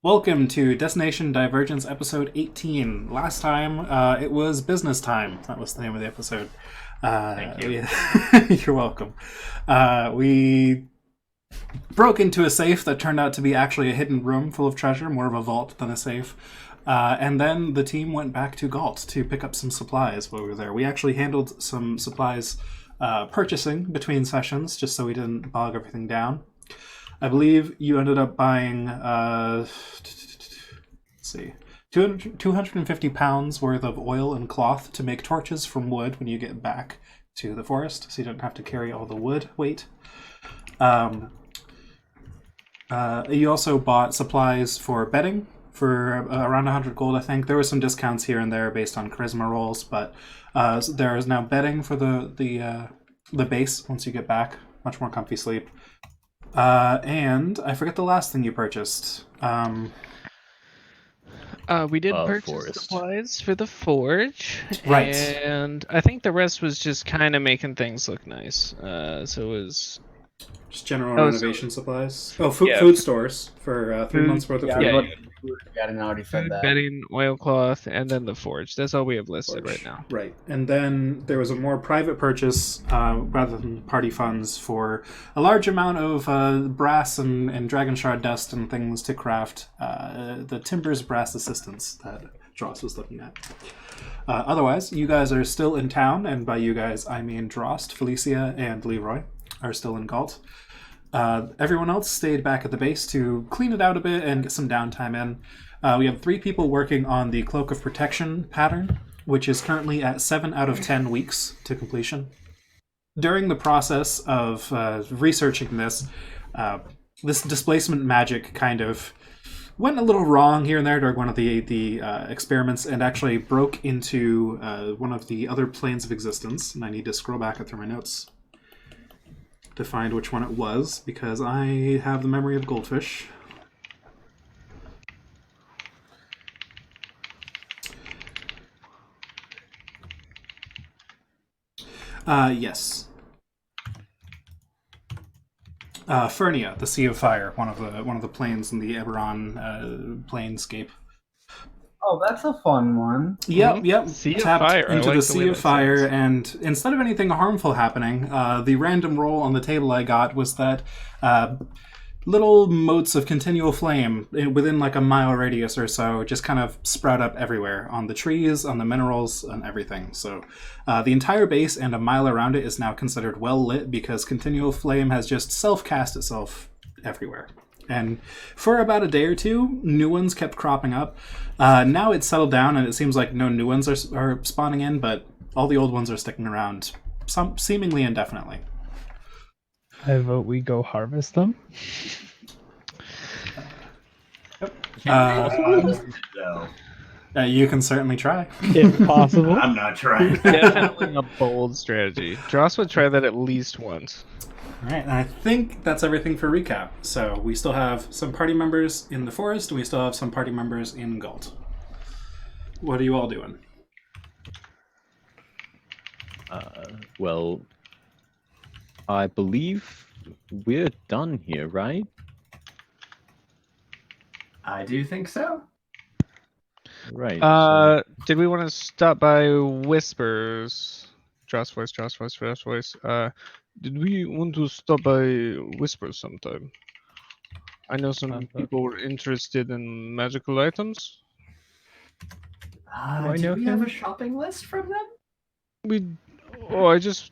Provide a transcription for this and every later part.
Welcome to Destination Divergence episode 18. Last time, it was business time. That was the name of the episode. Thank you. You're welcome. We broke into a safe that turned out to be actually a hidden room full of treasure, more of a vault than a safe. And then the team went back to Galt to pick up some supplies while we were there. We actually handled some supplies purchasing between sessions, just so we didn't bog everything down. I believe you ended up buying, let's see, 250 pounds worth of oil and cloth to make torches from wood when you get back to the forest, so you don't have to carry all the wood weight. You also bought supplies for bedding for around 100 gold, I think. There were some discounts here and there based on charisma rolls, but there is now bedding for the base once you get back. Much more comfy sleep. And I forget the last thing you purchased. We did purchase forest. supplies for the forge, Right. and I think the rest was just kind of making things look nice. So it was Just general Oh, renovation supplies. Oh, food, yeah. food stores for 3 Food, months worth of Yeah, food. Yeah, but we hadn't already said food, that. bedding, oilcloth, and then the forge. That's all we have listed Forge. right now. Right. And then there was a more private purchase, rather than party funds, for a large amount of brass and dragon shard dust and things to craft the Timbers brass assistants that Dross was looking at. Otherwise, you guys are still in town, and by you guys, I mean Drost, Felicia, and Leroy are still in Galt. Everyone else stayed back at the base to clean it out a bit and get some downtime in. We have 3 people working on the Cloak of Protection pattern, which is currently at 7 out of 10 weeks to completion. During the process of researching this, this displacement magic kind of went a little wrong here and there during one of the experiments and actually broke into one of the other planes of existence. And I need to scroll back through my notes to find which one it was, because I have the memory of goldfish. Yes. Fernia, the Sea of Fire, one of the planes in the Eberron planescape. Oh, that's a fun one. Yep. Sea of Tapped Fire. I into like the the Sea way of that Fire, sounds. and instead of anything harmful happening, the random roll on the table I got was that little motes of continual flame within like a mile radius or so just kind of sprout up everywhere on the trees, on the minerals, and everything. So the entire base and a mile around it is now considered well lit because continual flame has just self-cast itself everywhere. And for about a day or two, new ones kept cropping up. Now it's settled down, and it seems like no new ones are spawning in, but all the old ones are sticking around, some seemingly indefinitely. I vote we go harvest them. No, You can certainly try. If possible. I'm not trying. Definitely a bold strategy. Dross would try that at least once. All right, and I think that's everything for recap. So we still have some party members in the forest, and we still have some party members in Galt. What are you all doing? Well, I believe we're done here, right? I do think so. Right. Did we want to stop by Whispers? Dross voice, Dross voice, Dross voice. Did we want to stop by Whispers sometime? I know some people were interested in magical items. I Do know we have him? a shopping list from them?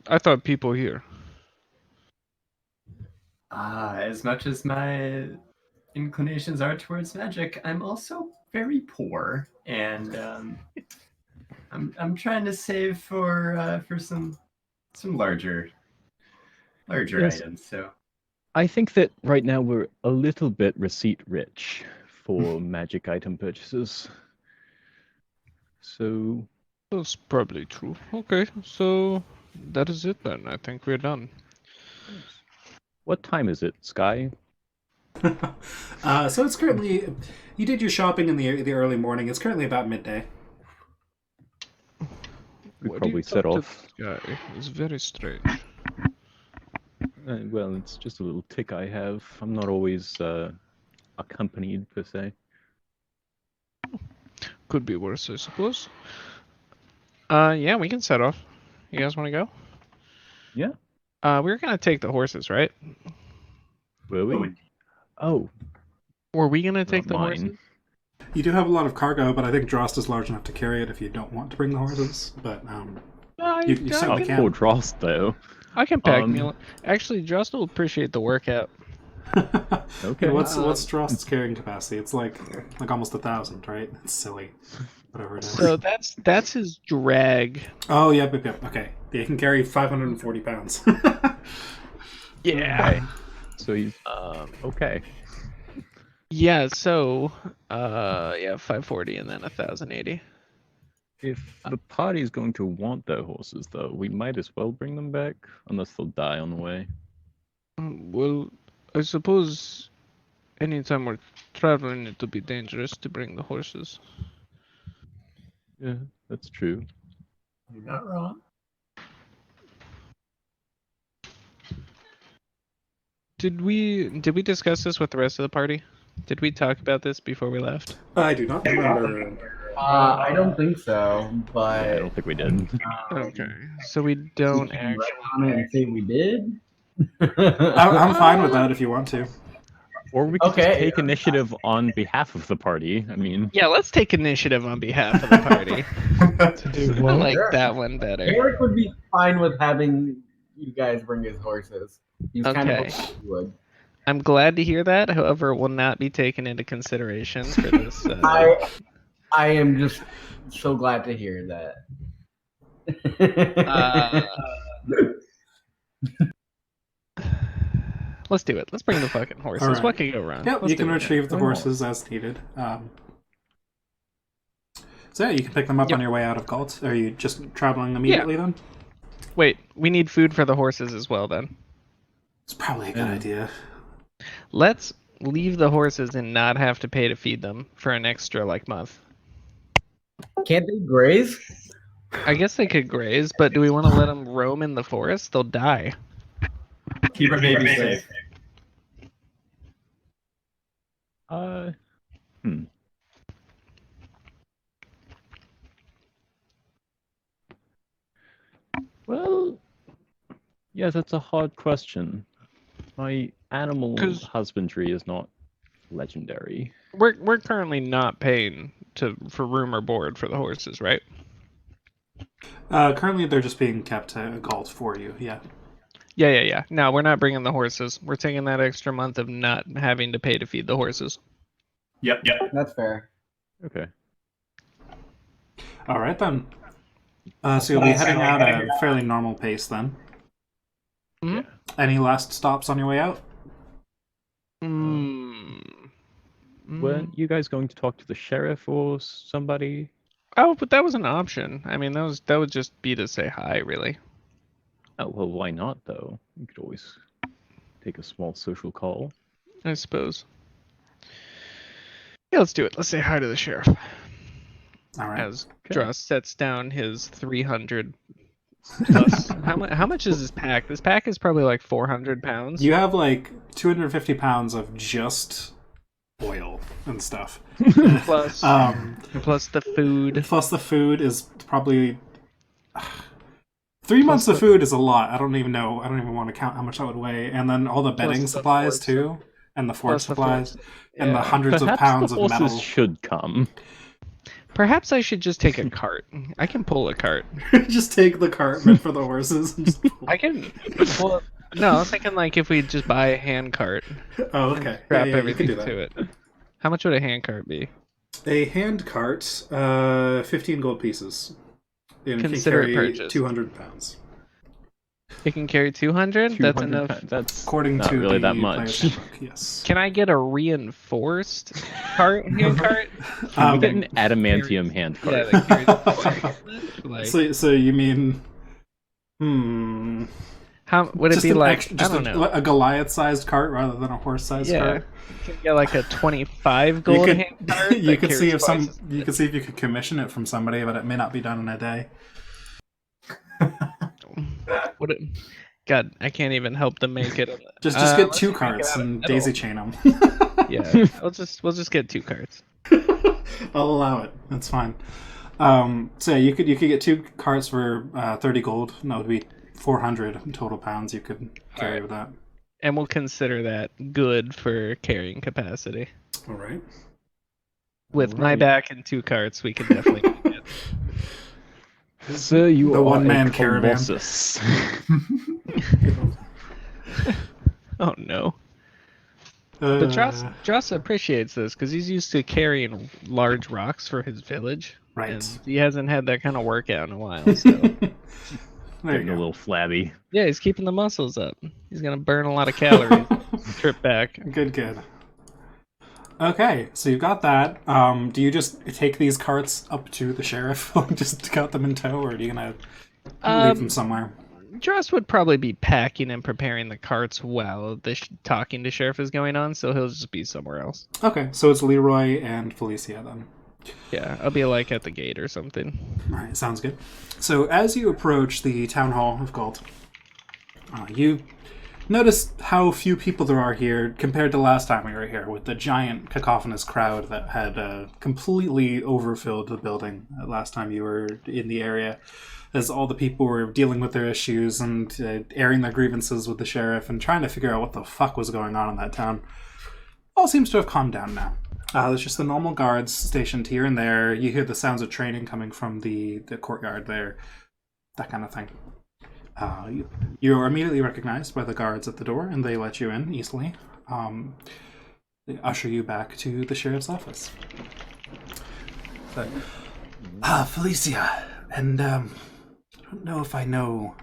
I thought people here. As much as my inclinations are towards magic, I'm also very poor, and I'm trying to save for some larger Yes. items. So I think that right now we're a little bit receipt rich for magic item purchases. So, That's probably true. Okay, so that is it then. I think we're done. what time is it, Sky? So it's currently, you did your shopping in the early morning. It's currently about midday. We Why do probably you set talk to off. this guy? It's very strange. Well, it's just a little tick I have. I'm not always accompanied per se. Could be worse, I suppose. Yeah, we can set off. You guys want to go? Yeah. We were gonna take the horses, right? Will we? Oh, Were we gonna take the not mine. horses? You do have a lot of cargo, but I think Drost is large enough to carry it if you don't want to bring the horses. But you certainly can. Poor Drost, though. I can pack meal. Actually, Just will appreciate the workout. Okay. What's Drost's carrying capacity? It's like almost 1,000, right? It's silly. Whatever it is. So that's his drag. Oh, yep. Okay. Yeah, he can carry 540 pounds. Yeah. Okay. So he's okay. Yeah. So 540 and then 1,080. If the party's going to want their horses, though, we might as well bring them back, unless they'll die on the way. Well, I suppose anytime we're traveling, it would be dangerous to bring the horses. Yeah, that's true. You're not wrong. Did we discuss this with the rest of the party? Did we talk about this before we left? I do not remember. I don't think so, I but don't think we did. Okay. So we don't we can actually. write on it and say we did. I'm fine with that if you want to. Or we could Okay. just take initiative on behalf of the party. I mean, Yeah, let's take initiative on behalf of the party. To do I what? like Sure. that one better. Eric would be fine with having you guys bring his horses. He's kind of Okay. hoping you would. I'm glad to hear that. However, it will not be taken into consideration for this. I am just so glad to hear that. Let's do it. Let's bring the fucking horses. Alright. What could go wrong? Yep, Let's you can do it. retrieve the Why not? horses as needed. So yeah, you can pick them up Yep. on your way out of Galt. Are you just traveling immediately then? Wait, we need food for the horses as well. Then It's probably a good idea. let's leave the horses and not have to pay to feed them for an extra month. Can't they graze? I guess they could graze, but do we want to let them roam in the forest? They'll die. Keep our baby safe. Well, yeah, that's a hard question. My animal 'Cause- husbandry is not legendary. We're currently not paying for room or board for the horses, right? Currently, they're just being kept at Galt for you. Yeah. Yeah. No, we're not bringing the horses. We're taking that extra month of not having to pay to feed the horses. Yep. That's fair. Okay. All right then. So you'll be heading out at a fairly normal pace then. Mhm. Any last stops on your way out? Weren't you guys going to talk to the sheriff or somebody? Oh, but that was an option. I mean, that would just be to say hi, really. Oh, well, why not, though? You could always take a small social call. I suppose. Yeah, let's do it. Let's say hi to the sheriff. All right. As Okay. Dross sets down his 300 plus. How much is this pack? This pack is probably 400 pounds. You have 250 pounds of just oil and stuff. Plus, plus the food. Plus the food is probably 3 months of food is a lot. I don't even know. I don't even want to count how much that would weigh. And then all the bedding the supplies forge too, and the forge Plus the supplies, forge. and the Yeah. hundreds of Perhaps pounds the of horses metal. should come. Perhaps I should just take a cart. I can pull a cart. Just take the cart meant for the horses. And just I can. Well, no, I was thinking if we just buy a hand cart, Oh, okay. strap you everything can do that. to it. How much would a hand cart be? A hand cart, 15 gold pieces. And it can Consider it carry purchased. 200 pounds. It can carry 200. That's 200 enough. pounds. That's According not to really the that much. player's handbook, yes. Can I get a reinforced hand cart? Can we get an adamantium hand cart? Yeah, that carries So you mean... how would it just be an I just don't know. a Goliath-sized cart rather than a horse-sized Yeah, cart? you can get a 25 You gold could, hand cart. you that could see carries if twice as you could see if you could commission it from somebody, but it may not be done in a day. What God, I can't even help them make it. Just get let's two just make it carts out of and metal. daisy chain them. Yeah, we'll just get two carts. I'll allow it. That's fine. So yeah, you could get 2 carts for 30 gold. And that would be 400 total pounds you could carry Alright. with that. And we'll consider that good for carrying capacity. All right. With my Alright. back and 2 carts, we can definitely make it. Sir, you The are one-man a caravan. colossus. Oh no. But Dross appreciates this because he's used to carrying large rocks for his village. Right. And he hasn't had that kind of workout in a while. So There you Getting a go. little flabby. yeah, he's keeping the muscles up. He's gonna burn a lot of calories. Trip back. Good. Okay, so you've got that. Do you just take these carts up to the sheriff, just got them in tow, or are you gonna leave them somewhere? Dross would probably be packing and preparing the carts while the talking to sheriff is going on, so he'll just be somewhere else. Okay, so it's Leroy and Felicia then. Yeah, I'll be like at the gate or something. All right, sounds good. So as you approach the town hall of Galt, you notice how few people there are here compared to last time we were here, with the giant cacophonous crowd that had completely overfilled the building last time you were in the area, as all the people were dealing with their issues and airing their grievances with the sheriff and trying to figure out what the fuck was going on in that town. All seems to have calmed down now. There's just the normal guards stationed here and there. You hear the sounds of training coming from the courtyard there, that kind of thing. You're immediately recognized by the guards at the door, and they let you in easily. They usher you back to the sheriff's office. Felicia, and I don't know if I know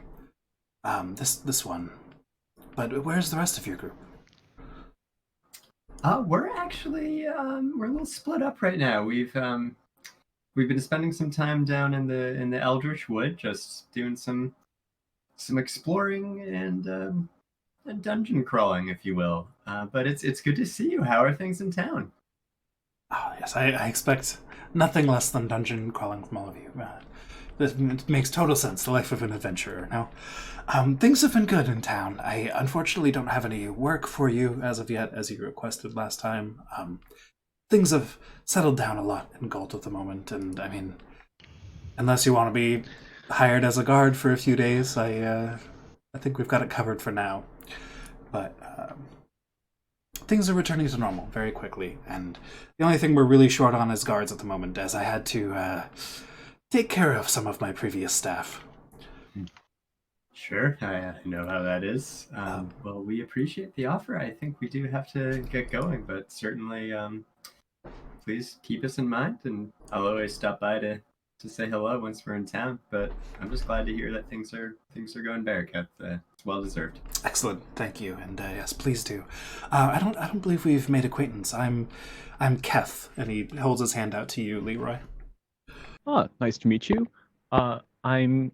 this one, but where's the rest of your group? We're actually we're a little split up right now. We've been spending some time down in the Eldritch Wood, just doing some exploring and dungeon crawling, if you will. But it's good to see you. How are things in town? Oh, yes, I expect nothing less than dungeon crawling from all of you. It makes total sense, the life of an adventurer. Now, things have been good in town. I unfortunately don't have any work for you as of yet, as you requested last time. Things have settled down a lot in Galt at the moment, and I mean, unless you want to be hired as a guard for a few days, I think we've got it covered for now. But things are returning to normal very quickly, and the only thing we're really short on is guards at the moment, as I had to take care of some of my previous staff. Sure, I know how that is. Well, we appreciate the offer. I think we do have to get going, but certainly, please keep us in mind, and I'll always stop by to say hello once we're in town. But I'm just glad to hear that things are going better, Kev. It's well deserved. Excellent, thank you, and yes, please do. I don't believe we've made acquaintance. I'm Keth, and he holds his hand out to you, Leroy. Ah, nice to meet you. I'm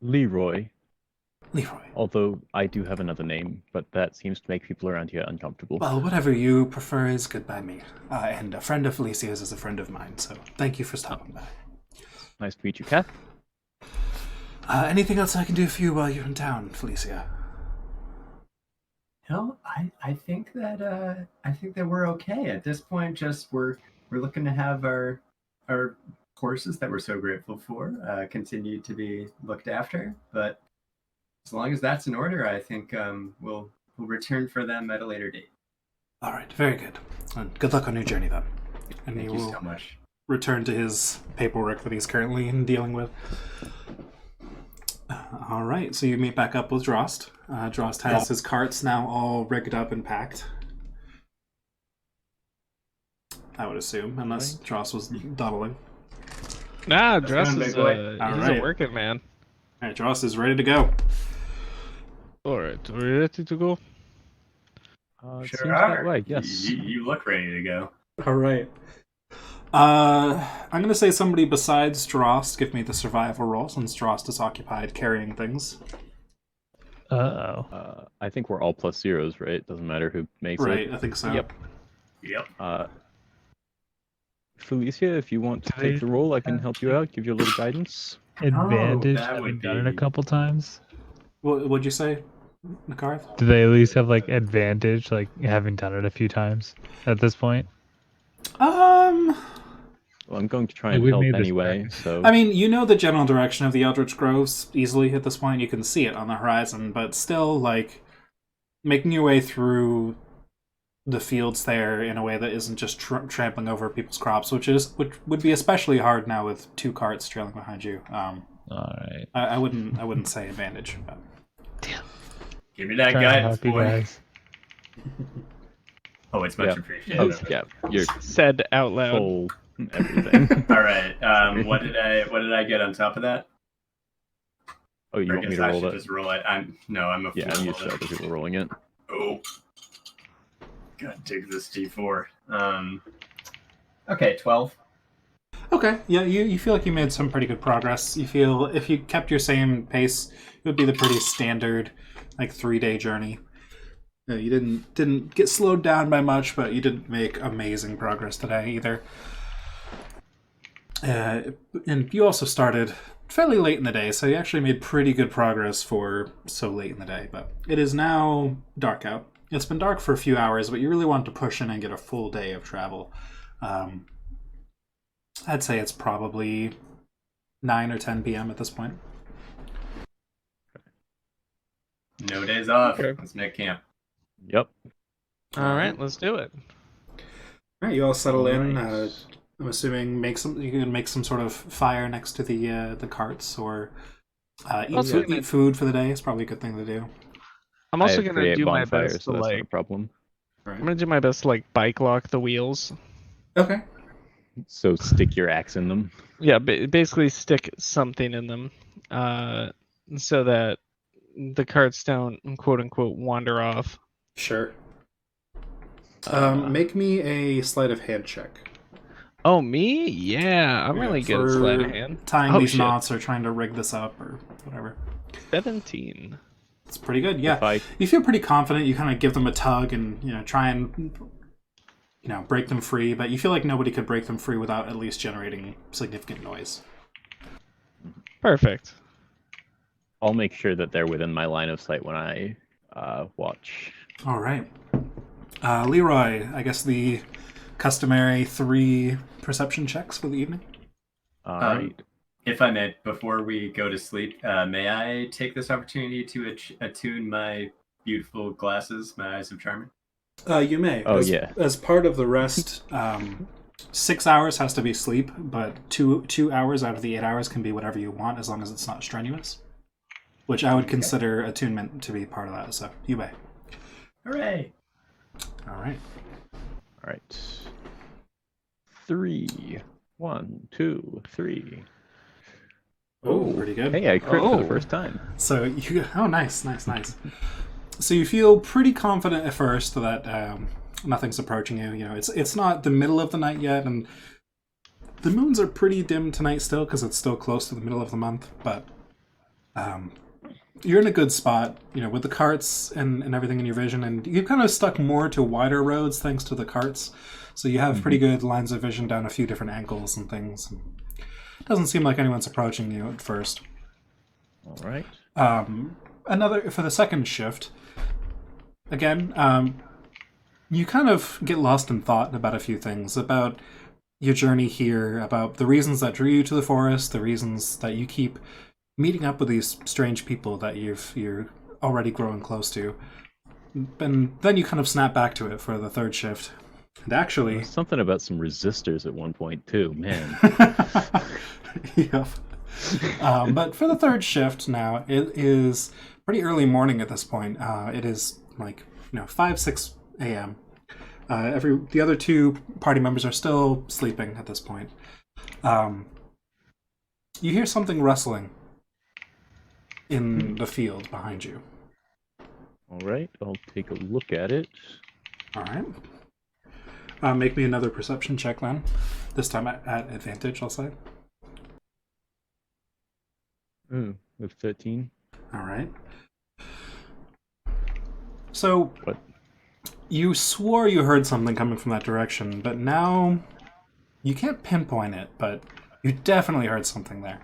Leroy, Leroy. although I do have another name, but that seems to make people around here uncomfortable. Well, whatever you prefer is good by me. And a friend of Felicia's is a friend of mine, so thank you for stopping by. Nice to meet you, Kath. Anything else I can do for you while you're in town, Felicia? No, I think that we're okay at this point. Just we're looking to have our horses that we're so grateful for continue to be looked after. But as long as that's in order, I think we'll return for them at a later date. All right, very good. And good luck on your journey, then. And Thank he you will so much. return to his paperwork that he's currently dealing with. All right, so you meet back up with Drost. Drost has his carts now all rigged up and packed, I would assume, unless Drost was dawdling. Nah, That's Dross fine, is big boy. he's Alright. a working man. All right, Drost is ready to go. Alright, are we ready to go? It Sure seems are. that way, yes. You look ready to go. All right. I'm going to say somebody besides Drost give me the survival roll, since Drost is occupied carrying things. Uh-oh. I think we're all plus zeros, right? Doesn't matter who makes Right, it. I think so. Yep. Yep. Felicia, if you want to Can I- take the role, I can help you out, give you a little guidance. Advantage, that having would done it a be- couple times. What'd you say, Nakarth? Do they at least have like advantage, like having done it a few times at this point? Um, Well, I'm going to try Yeah, and we've help made this anyway, practice. so... I mean, you know the general direction of the Eldritch Groves easily at this point. You can see it on the horizon, but still, like, making your way through the fields there in a way that isn't just trampling over people's crops, which would be especially hard now with 2 carts trailing behind you. Alright. I wouldn't say advantage. But... Give me that Trying to guidance, help you boy. guys. Oh, it's much Yeah. appreciated. Oh, yeah, you're Said out loud. full everything. All right. What did I get on top of that? Oh, you Or I want me guess to I roll should that? just roll it. I'm a Yeah, I'm fool. used to other people rolling it. Oh. Gotta dig this D4. Okay, 12. Okay, yeah, you feel like you made some pretty good progress. You feel if you kept your same pace, it would be the pretty standard, like 3-day journey. You didn't get slowed down by much, but you didn't make amazing progress today either. And you also started fairly late in the day, so you actually made pretty good progress for so late in the day. But it is now dark out. It's been dark for a few hours, but you really want to push in and get a full day of travel. I'd say it's probably 9 or 10 p.m. at this point. No days off. Okay. Let's make camp. Yep. All right, let's do it. All right, you all settle in. Alright. I'm assuming you can make some sort of fire next to the carts, or eat food for the day. It's probably a good thing to do. I'm also I have gonna create do my bonfires, best so to that's not a like. problem. I'm gonna do my best to like bike lock the wheels. Okay. So stick your axe in them. Yeah, basically stick something in them, so that the carts don't quote unquote wander off. Sure. Uh, Make me a sleight of hand check. Oh, me? Yeah, I'm really good at sleight of hand. Tying Oh, these shit. knots or trying to rig this up or whatever. 17. It's pretty good, yeah. If I You feel pretty confident. You kind of give them a tug and try and break them free, but you feel like nobody could break them free without at least generating significant noise. Perfect. I'll make sure that they're within my line of sight when I watch. All right. Leroy, I guess the customary 3 perception checks for the evening. All right. If I may, before we go to sleep, may I take this opportunity to attune my beautiful glasses, my eyes of charming? You may. Oh, as, As part of the rest, 6 hours has to be sleep, but 2 hours out of the 8 hours can be whatever you want as long as it's not strenuous. Which I would consider attunement to be part of that, so you may. Hooray! All right. All right. 3. 1, 2, 3. Oh, pretty good. Hey, I crit for Oh. the first time. So you nice. So you feel pretty confident at first that nothing's approaching you. It's not the middle of the night yet, and the moons are pretty dim tonight still because it's still close to the middle of the month. But you're in a good spot, with the carts and everything in your vision, and you've kind of stuck more to wider roads thanks to the carts. So you have pretty good lines of vision down a few different angles and things. It doesn't seem like anyone's approaching you at first. All right. For the second shift, again, you kind of get lost in thought about a few things, about your journey here, about the reasons that drew you to the forest, the reasons that you keep meeting up with these strange people that you're already growing close to. And then you kind of snap back to it for the third shift. And actually... Something about some resistors at one point, too, man. Yep. But for the third shift now, it is pretty early morning at this point. It is 5, 6 a.m. The other 2 party members are still sleeping at this point. You hear something rustling in the field behind you. All right, I'll take a look at it. All right. Make me another perception check then. This time at advantage, I'll say. With 13. All right. So, What? You swore you heard something coming from that direction, but now you can't pinpoint it, but you definitely heard something there.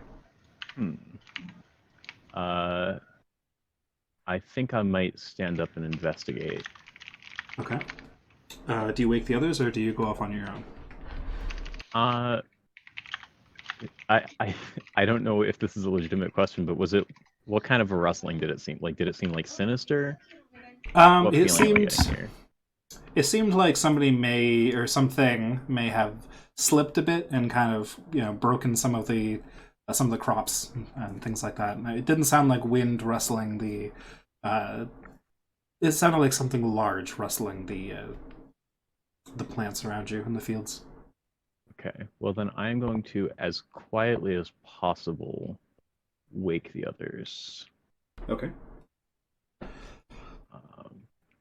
I think I might stand up and investigate. Okay. Do you wake the others, or do you go off on your own? I don't know if this is a legitimate question, but what kind of a rustling did it seem like? Did it seem like sinister? What It feeling am I seemed getting here? it seemed like somebody may or something may have slipped a bit and kind of broken some of the crops and things like that. And it didn't sound like wind rustling the. It sounded like something large rustling the plants around you in the fields. Okay, well then I am going to, as quietly as possible, wake the others. Okay.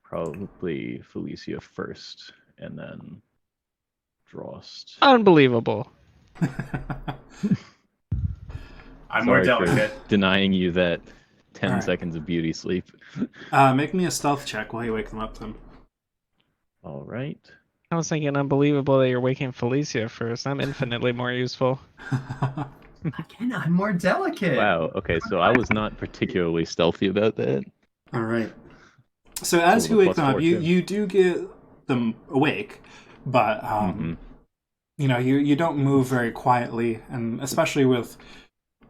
Probably Felicia first, and then Drost. Unbelievable. I'm more Sorry for delicate. denying you that 10 Alright. seconds of beauty sleep. Make me a stealth check while you wake them up, then. All right. I was thinking unbelievable that you're waking Felicia first. I'm infinitely more useful. Again, I'm more delicate. Wow. Okay, so I was not particularly stealthy about that. All right. So as So you the wake them +4 up, too. you do get them awake, but you don't move very quietly, and especially with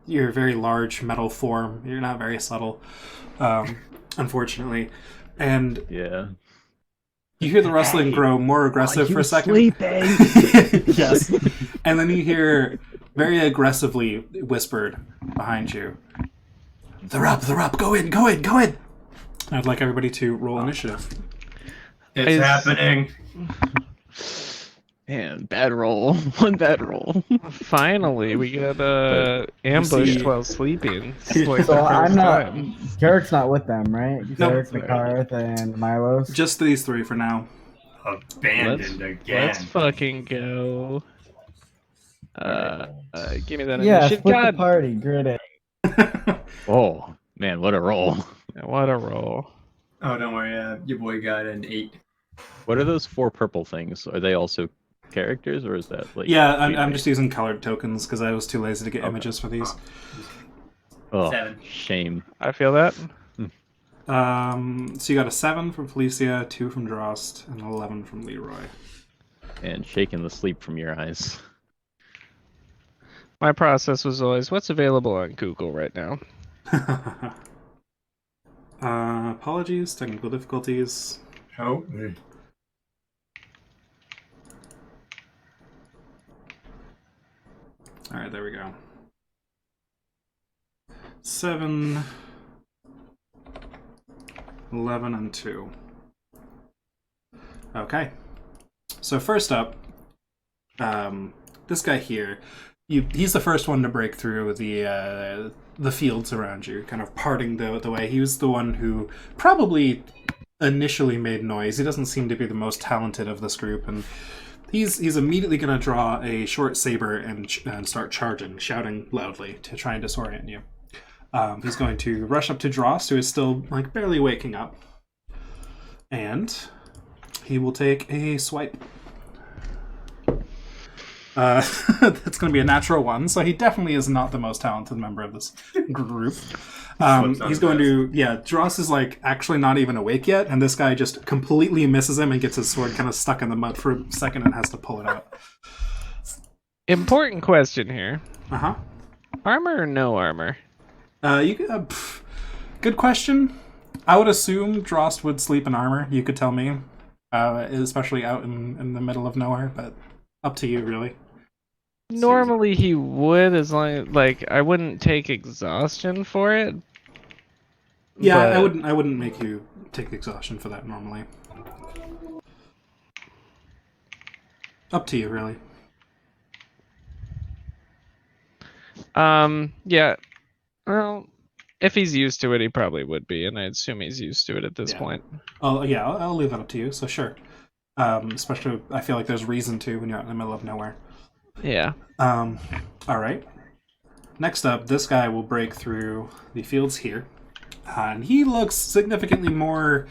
your very large metal form, you're not very subtle, unfortunately. And Yeah. you hear the rustling grow more aggressive for a second. Sleeping? Yes. And then you hear very aggressively whispered behind you, "They're up, go in, go in, go in." I'd like everybody to roll initiative. It's happening. Man, bad roll. One bad roll. Finally, we got see- ambushed while sleeping. It's like the So I'm first not. time. Garrick's not with them, right? Nope. Garrick, Makarth, and Milos. Just these three for now. Abandoned again. Let's fucking go. Give me that Yeah, initiative. split the God, party. Grid it. Oh, man, what a roll. what a roll. Oh, don't worry. Your boy got an 8. What are those 4 purple things? Are they also characters, or is that like... Yeah, I'm feedback? just using colored tokens because I was too lazy to get images for these. Oh, 7. shame. I feel that. So you got a 7 from Felicia, 2 from Drost, and 11 from Leroy. And shaking the sleep from your eyes. My process was always, what's available on Google right now? Apologies, technical difficulties. Oh. Alright, there we go. 7, 11, and 2. Okay. So first up, this guy here, he's the first one to break through the fields around you, kind of parting the way. He was the one who probably initially made noise. He doesn't seem to be the most talented of this group, and he's immediately going to draw a short saber and start charging, shouting loudly to try and disorient you. He's going to rush up to Drost, who is still like barely waking up, and he will take a swipe. That's going to be a natural 1, so he definitely is not the most talented member of this group. He's going to, Dross is like actually not even awake yet, and this guy just completely misses him and gets his sword kind of stuck in the mud for a second and has to pull it out. Important question here. Uh-huh. Armor or no armor? Good question. I would assume Drost would sleep in armor. You could tell me, especially out in the middle of nowhere, but up to you, really. Normally he would, as long like I wouldn't take exhaustion for it. Yeah, but I wouldn't make you take exhaustion for that normally. Up to you, really. Yeah. Well, if he's used to it, he probably would be, and I assume he's used to it at this point. Oh yeah, I'll leave that up to you. So sure. Especially, I feel like there's reason to when you're out in the middle of nowhere. Yeah. All right. Next up, this guy will break through the fields here, and he looks significantly more.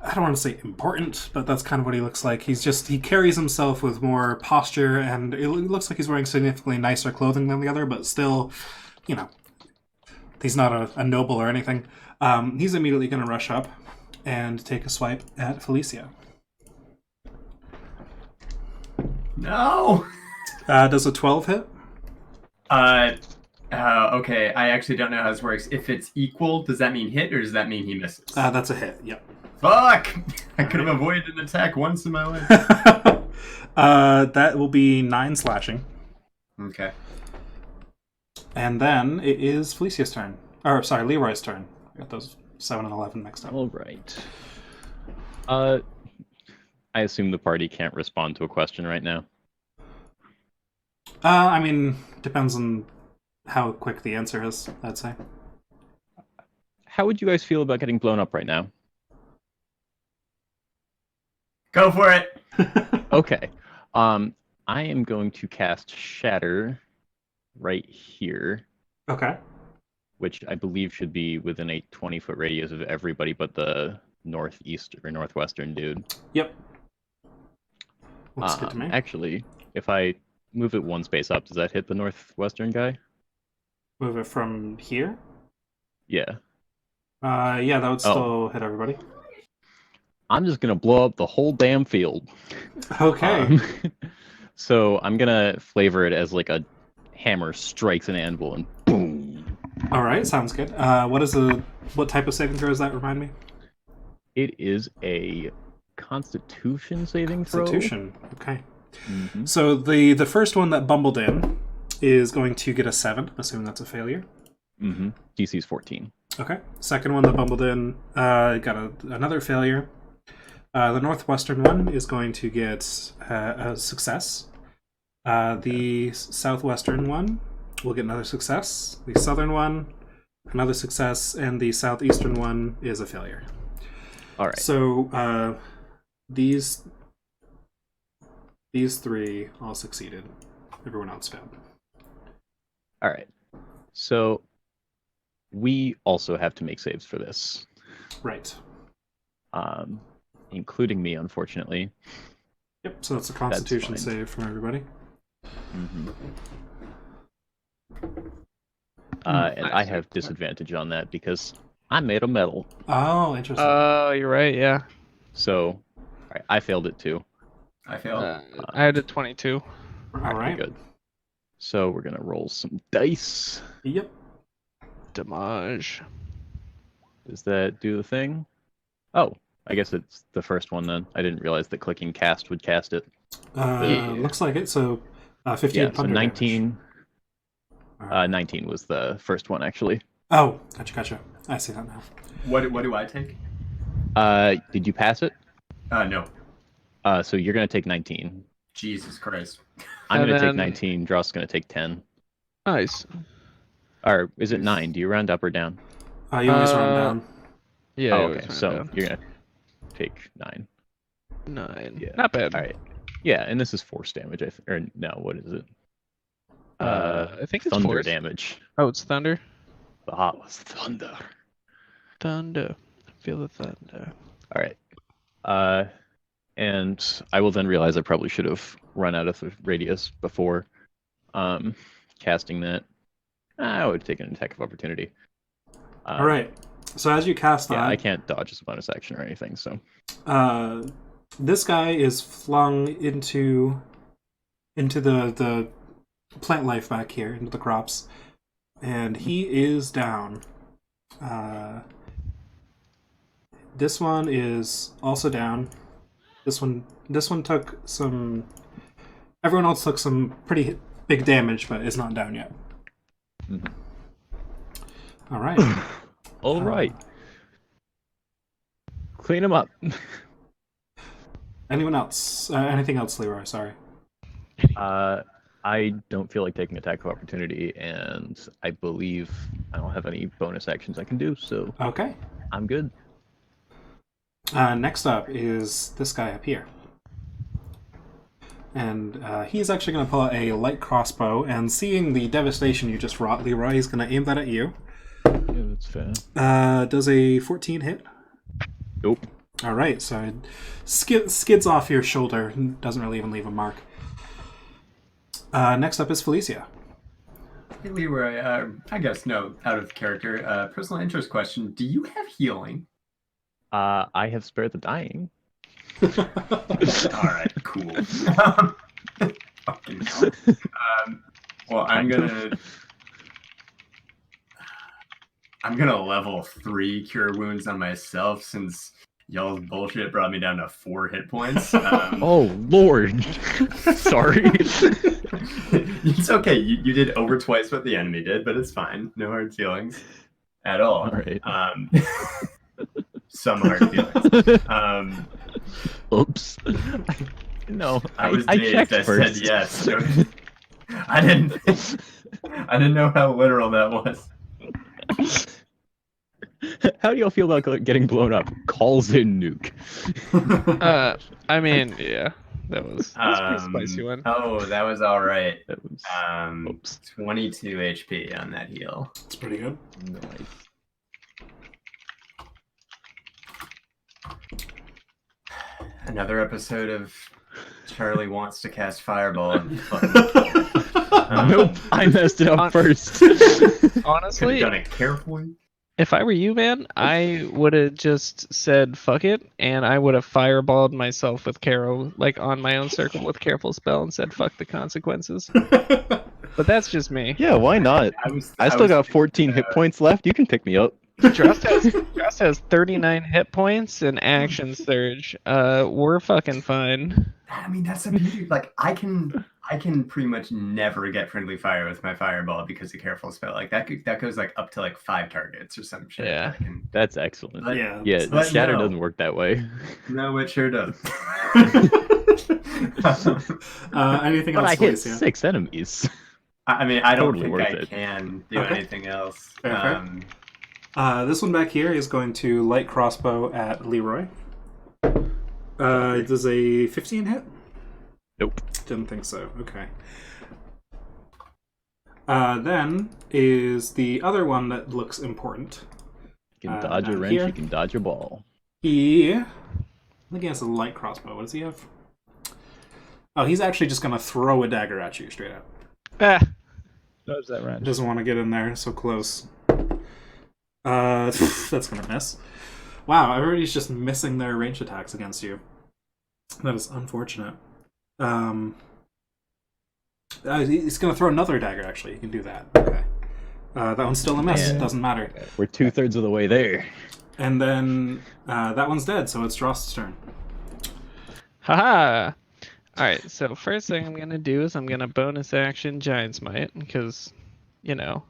I don't want to say important, but that's kind of what he looks like. He carries himself with more posture, and it looks like he's wearing significantly nicer clothing than the other, but still, he's not a noble or anything. He's immediately going to rush up and take a swipe at Felicia. No! Does a 12 hit? Okay, I actually don't know how this works. If it's equal, does that mean hit or does that mean he misses? That's a hit, yep. Fuck! I could have avoided an attack once in my life. That will be 9 slashing. Okay. And then it is Felicia's turn. Or, sorry, Leroy's turn. I got those 7 and 11 mixed up. All right. I assume the party can't respond to a question right now. I mean, depends on how quick the answer is, I'd say. How would you guys feel about getting blown up right now? Go for it! Okay. I am going to cast Shatter right here, Okay. which I believe should be within a 20-foot radius of everybody but the northeast or northwestern dude. Yep. Looks good to me. Actually, if I move it one space up, does that hit the northwestern guy? Move it from here? Yeah. Yeah, that would still hit everybody. I'm just gonna blow up the whole damn field. Okay. So I'm gonna flavor it as like a hammer strikes an anvil and boom. All right, sounds good. What type of saving throw does that remind me? It is a Constitution saving throw. Constitution. Okay. Mm-hmm. So the first one that bumbled in is going to get a 7. Assuming that's a failure. Mm-hmm. DC's 14. Okay. Second one that bumbled in got another failure. The northwestern one is going to get a success. The southwestern one will get another success. The southern one, another success, and the southeastern one is a failure. All right. So these 3 all succeeded. Everyone else failed. All right. So we also have to make saves for this. Right. Including me, unfortunately. Yep. So that's a Constitution fine. save from everybody. Mm-hmm. And I have disadvantage on that because I'm made of metal. Oh, interesting. You're right. Yeah. So, all right, I failed it too. I failed. I had a 22. all Pretty right. good. So we're gonna roll some dice. Yep. Damage. Does that do the thing? Oh, I guess it's the first one then. I didn't realize that clicking cast would cast it. Looks like it. So 15 Yeah, so thunder 19. damage. All right. 19 was the first one actually. Oh, gotcha. I see that now. What do I take? Did you pass it? No. So you're gonna take 19. Jesus Christ. I'm And gonna take then- 19. Dross gonna take 10. Nice. Or is it 9? Do you round up or down? You always round down. Yeah. Oh, it okay. was So down. you're gonna take 9. 9. Yeah. Not bad. All right. Yeah, and this is force damage. Or no, what is it? I think it's Thunder force. damage. Oh, it's thunder. That was thunder. Thunder. Feel the thunder. All right. And I will then realize I probably should have run out of the radius before casting that. I would have taken an attack of opportunity. All right. So as you cast that, Yeah, I can't dodge as a bonus action or anything, so. this guy is flung into the plant life back here, into the crops, and he is down. This one is also down. This one took some. Everyone else took some pretty big damage, but is not down yet. Mhm. All right. All right. Clean him up. Anyone else? Anything else, Leroy? Sorry. I don't feel like taking attack of opportunity, and I believe I don't have any bonus actions I can do, so Okay. I'm good. Next up is this guy up here. And he's actually going to pull out a light crossbow, and seeing the devastation you just wrought, Leroy, he's going to aim that at you. Yeah, that's fair. Does a 14 hit? Nope. Alright, so it skids off your shoulder, doesn't really even leave a mark. Next up is Felicia. Hey, Leroy, I guess, no, out of character. Personal interest question. Do you have healing? I have spared the dying. All right, cool. You know? Well, I'm gonna level 3 cure wounds on myself since y'all's bullshit brought me down to 4 hit points. Oh Lord. Sorry. It's okay. You did over twice what the enemy did, but it's fine. No hard feelings at all. All right. Some hard feelings. Oops. No, I was I dazed. checked I first. said yes. I didn't know how literal that was. How do y'all feel about getting blown up? Calls in nuke. I mean, yeah, that was a pretty spicy one. Oh, that was all right. That was oops. 22 HP on that heal. It's pretty good. Nice. Another episode of Charlie wants to cast Fireball. And Nope, I messed it up first. Honestly, done it carefully. if I were you, man, I would have just said fuck it, and I would have fireballed myself with Caro, like on my own circle with Careful Spell, and said fuck the consequences. But that's just me. Yeah, why not? I still got 14 hit points left. You can pick me up. Just has 39 hit points and action surge. We're fucking fine. I mean, that's the beauty. Like, I can pretty much never get friendly fire with my Fireball because of Careful Spell. Like that goes like up to like 5 targets or some shit. Yeah. That's excellent. But- Yeah, but Shatter no. doesn't work that way. No, it sure does. Anything But else, I hit Felicia? 6 enemies. I mean, I don't Totally think worth I it. can do Okay. anything else. Fair. This one back here is going to light crossbow at Leroy. Does a 15 hit? Nope. Didn't think so. Okay. Then is the other one that looks important. You can dodge a down wrench, here. you can dodge a ball. I think he has a light crossbow. What does he have? Oh, he's actually just going to throw a dagger at you straight up. Ah, Dodge that wrench. Doesn't want to get in there so close. That's going to miss. Wow, everybody's just missing their ranged attacks against you. That is unfortunate. He's going to throw another dagger, actually. You can do that. Okay. That one's still a miss. Man. Doesn't matter. We're 2/3 of the way there. And then that one's dead, so it's Dross's turn. haha. Alright, so first thing I'm gonna do is I'm gonna bonus action Giant Smite, because, you know,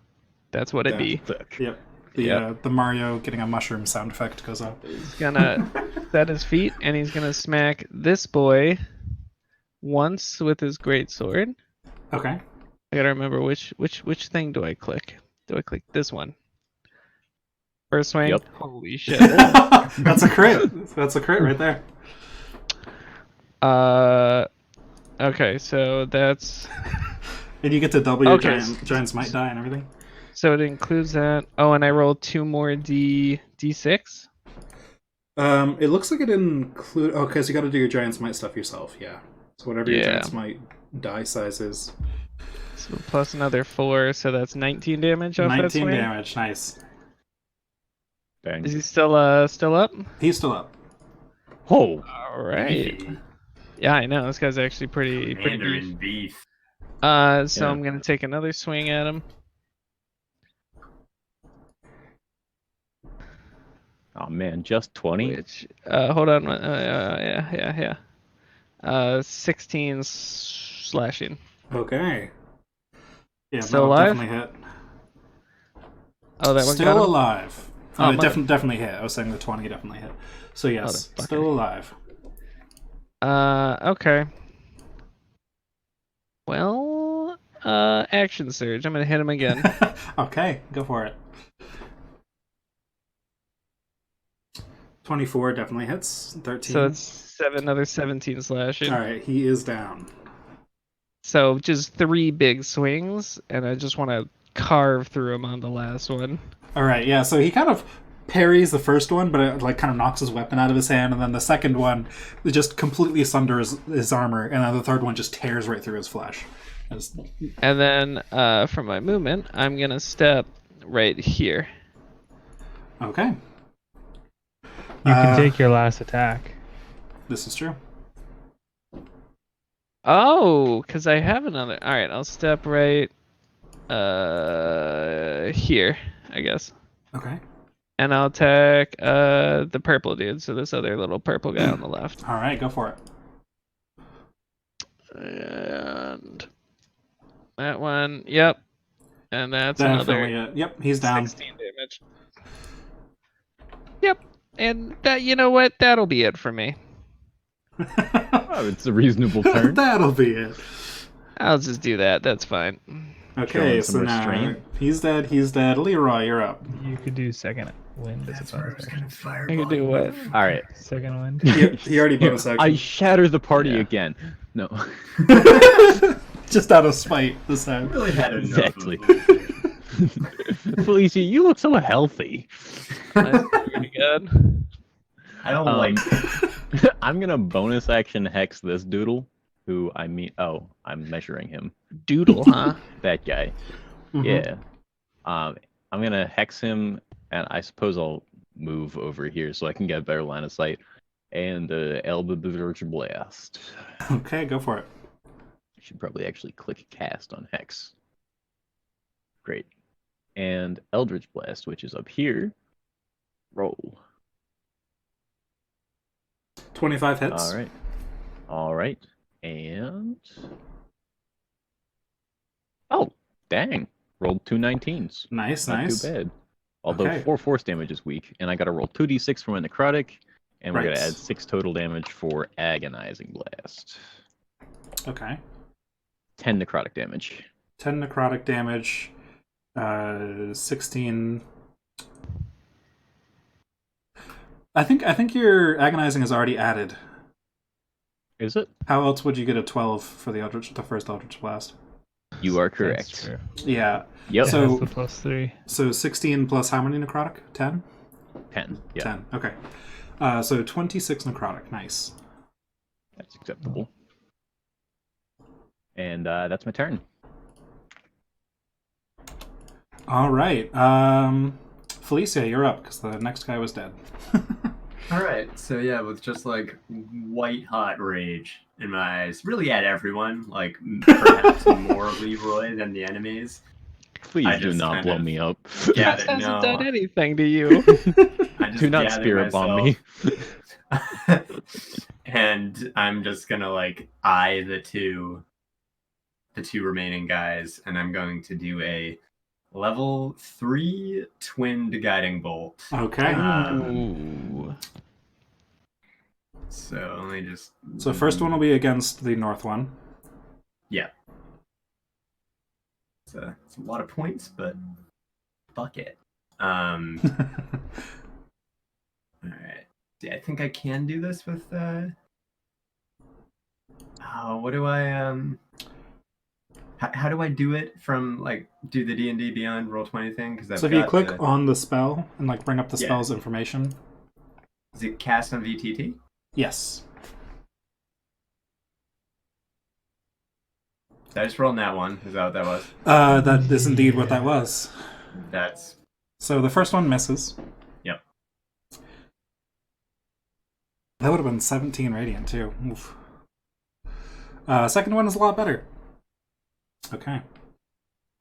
that's what it Yeah. be. Fuck. Yep. Yep. The Mario getting a mushroom sound effect goes up. He's gonna set his feet, and he's gonna smack this boy once with his great sword. Okay. I gotta remember which thing do I click? Do I click this one? First swing. Yep. Holy shit. That's a crit. That's a crit right there. Okay, so that's And you get to double your Okay. giant smite die and everything. so it includes that. Oh, and I rolled 2 more d6. It looks like it include. Oh, because you got to do your giant smite stuff yourself. Yeah. So whatever your Yeah. giant smite die size is. So plus another 4, so that's 19 damage off that 19 swing. damage. Nice. Bang. Is he still up? He's still up. Oh, All right. Yeah, I know this guy's actually pretty beef. Mandarin beef. So Yeah. I'm gonna take another swing at him. oh man, just 20? Which hold on. Yeah. 16 slashing. Okay. Yeah, Still that'll alive? definitely hit. Oh, that one got Still him? alive. Oh, it mother- definitely hit. I was saying the 20 definitely hit. So yes, Motherfucker. still alive. Okay. Well, action surge. I'm gonna hit him again. Okay, go for it. 24 definitely hits. 13. So it's another 17 slashing. All right, he is down. So just 3 big swings, and I just want to carve through him on the last one. All right, yeah. So he kind of parries the first one, but it like kind of knocks his weapon out of his hand, and then the second one it just completely sunders his armor, and then the third one just tears right through his flesh. It's- And then for my movement, I'm gonna step right here. Okay, You can take your last attack. this is true. Oh, because I have another. All right, I'll step right here, I guess. Okay. And I'll attack the purple dude, so this other little purple guy on the left. All right, go for it. And that one, yep. And that's Definitely another it. Yep, he's down. 16 damage. Yep. And that, you know what? That'll be it for me. Oh, it's a reasonable turn. That'll be it. I'll just do that. That's fine. Okay, Showing some so now restraint. he's dead. He's dead. Leroy, you're up. You could do second wind as a That's where I bonus was action. gonna fire. I could do what? All right. Second wind. He already bonus action. I shatter the party Yeah. again. No. Just out of spite this time. Really had enough Exactly. of it. Felicia, you look so healthy. That's pretty good. I don't Um, like. I'm gonna bonus action hex this doodle. Who I mean? Oh, I'm measuring him. Doodle, huh? That guy. Mhm. Yeah. I'm gonna hex him, and I suppose I'll move over here so I can get a better line of sight. And Elba Divergence Blast. Okay, go for it. I should probably actually click cast on hex. Great. And Eldritch Blast, which is up here. Roll. 25 hits. All right. All right. And oh, dang! Rolled 2 19s. Nice, Not nice. too bad. Although Okay. 4 force damage is weak, and I got to roll 2d6 for my necrotic, and we're Right. gonna add 6 total damage for agonizing blast. Okay. 10 necrotic damage. 10 necrotic damage. 16. I think your agonizing is already added. Is it? How else would you get a 12 for the first Eldritch Blast? You are That's correct. true. Yeah. Yep. So- That's the +3. So 16 plus how many necrotic? 10? 10. Yeah, 10. Okay. So 26 necrotic. Nice. that's acceptable. And that's my turn. All right. Felicia, you're up because the next guy was dead. All right, so yeah, with just like white hot rage in my eyes, really at everyone, like perhaps more Leroy than the enemies. Please I do just not kind blow of me up. This Gather, hasn't no, done anything to you. I just Do not gather spirit bomb me. myself, and I'm just gonna like eye the two remaining guys, and I'm going to do a level 3 twinned guiding bolt. Okay. Ooh. So let me just. So first one will be against the north one. Yeah. It's a lot of points, but fuck it. All right. Yeah, I think I can do this with. What do I How do I do it from like do the D&D Beyond Roll20 thing? Because So if you click on the spell and like bring up the Yeah. spell's information. Is it cast on VTT? Yes. Did I just roll that one? Is that what that was? That is indeed what that was. That's So the first one misses. Yep. That would have been 17 radiant too. Oof. Second one is a lot better. Okay.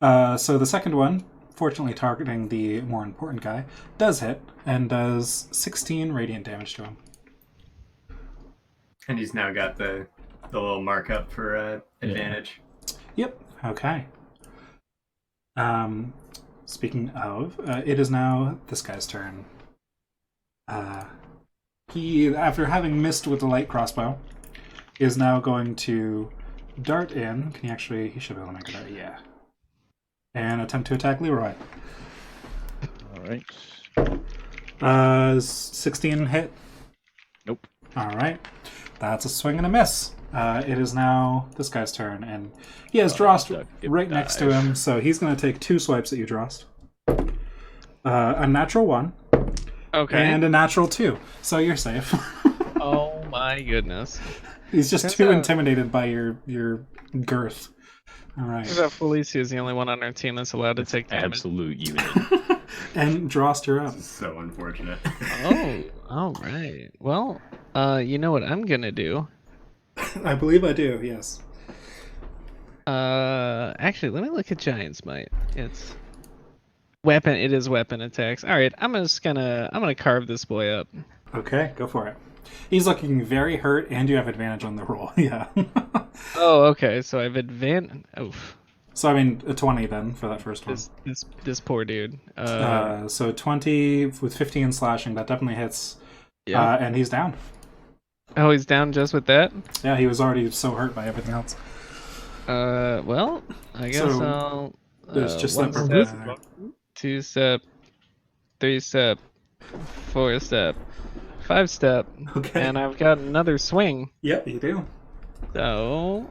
So the second one, fortunately targeting the more important guy, does hit and does 16 radiant damage to him. and he's now got the little markup for advantage. Yep. Okay. Speaking of, it is now this guy's turn. He, after having missed with the light crossbow, is now going to dart in. Can he actually? He should be able to make it out. Yeah. And attempt to attack Leroy. All right. 16 hit. Nope. All right. That's a swing and a miss. It is now this guy's turn, and he has Drost duck, it right next to dies. him, so he's going to take 2 swipes at you, Drost. A natural 1 Okay. and a natural 2, so you're safe. Oh my goodness. He's just Turns too out- intimidated by your girth. All right. Turns out Felicia is the only one on our team that's allowed to take damage. Absolute unit. And Drost, you're up. This is so unfortunate. Oh, all right. Well, you know what I'm gonna do? I believe I do, yes. Actually, let me look at Giant's Might. It's weapon. It is weapon attacks. All right, I'm gonna carve this boy up. Okay, go for it. He's looking very hurt, and you have advantage on the roll. Yeah. Oh, okay. So I've advanced. Oof. So I mean, a 20 then for that first one. This poor dude. So 20 with 15 slashing, that definitely hits. Yeah. And he's down. Oh, he's down just with that. Yeah, he was already so hurt by everything else. Well, I guess So, I'll. There's just one that. step, 2 step, 3 step, 4 step, 5 step, Okay. and I've got another swing. Yep, you do. So,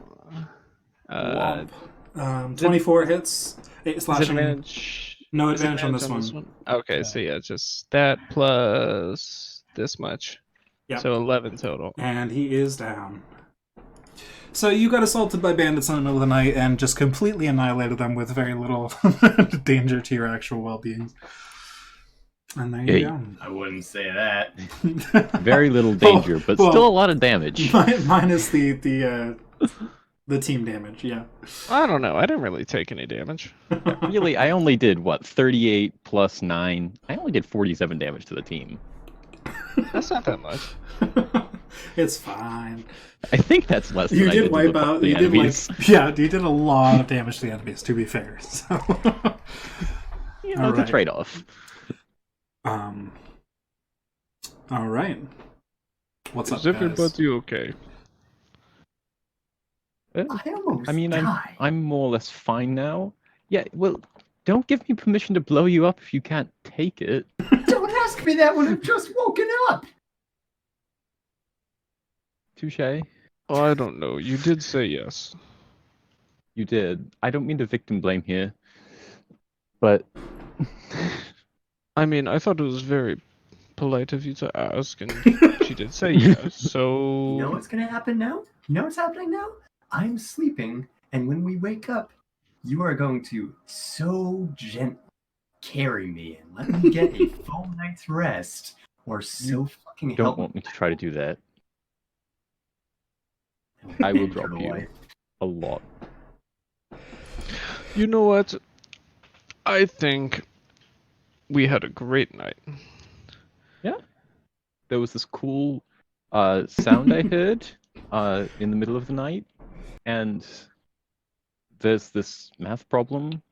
Womp. 24 hits. 8 is slashing. advantage? No is advantage on this one. Okay, so yeah, just that plus this much. Yep. So 11 total. And he is down. So you got assaulted by bandits in the middle of the night and just completely annihilated them with very little danger to your actual well-being. And there you go. I wouldn't say that. Very little danger, but still a lot of damage. Minus the team damage, yeah. I don't know. I didn't really take any damage. Really, I only did, 38 plus 9? I only did 47 damage to the team. That's not that much. It's fine. I think that's less than You I did did wipe to out. the You did enemies. you did a lot of damage to the enemies. To be fair, so You know, it's a trade-off. All right. What's up, Is guys? everybody okay? I mean, I'm more or less fine now. Yeah, well, don't give me permission to blow you up if you can't take it. Don't ask me that when I've just woken up. Touche. Oh, I don't know. You did say yes. You did. I don't mean to victim blame here, but I mean, I thought it was very polite of you to ask, and she did say yes. So You know what's gonna happen now? You know what's happening now? I'm sleeping, and when we wake up, you are going to so gently carry me and let me get a full night's rest, or so fucking you don't help want me to try to do that. I will drop your you life. a lot. you know what? I think we had a great night. There was this cool sound I heard in the middle of the night, and there's this math problem.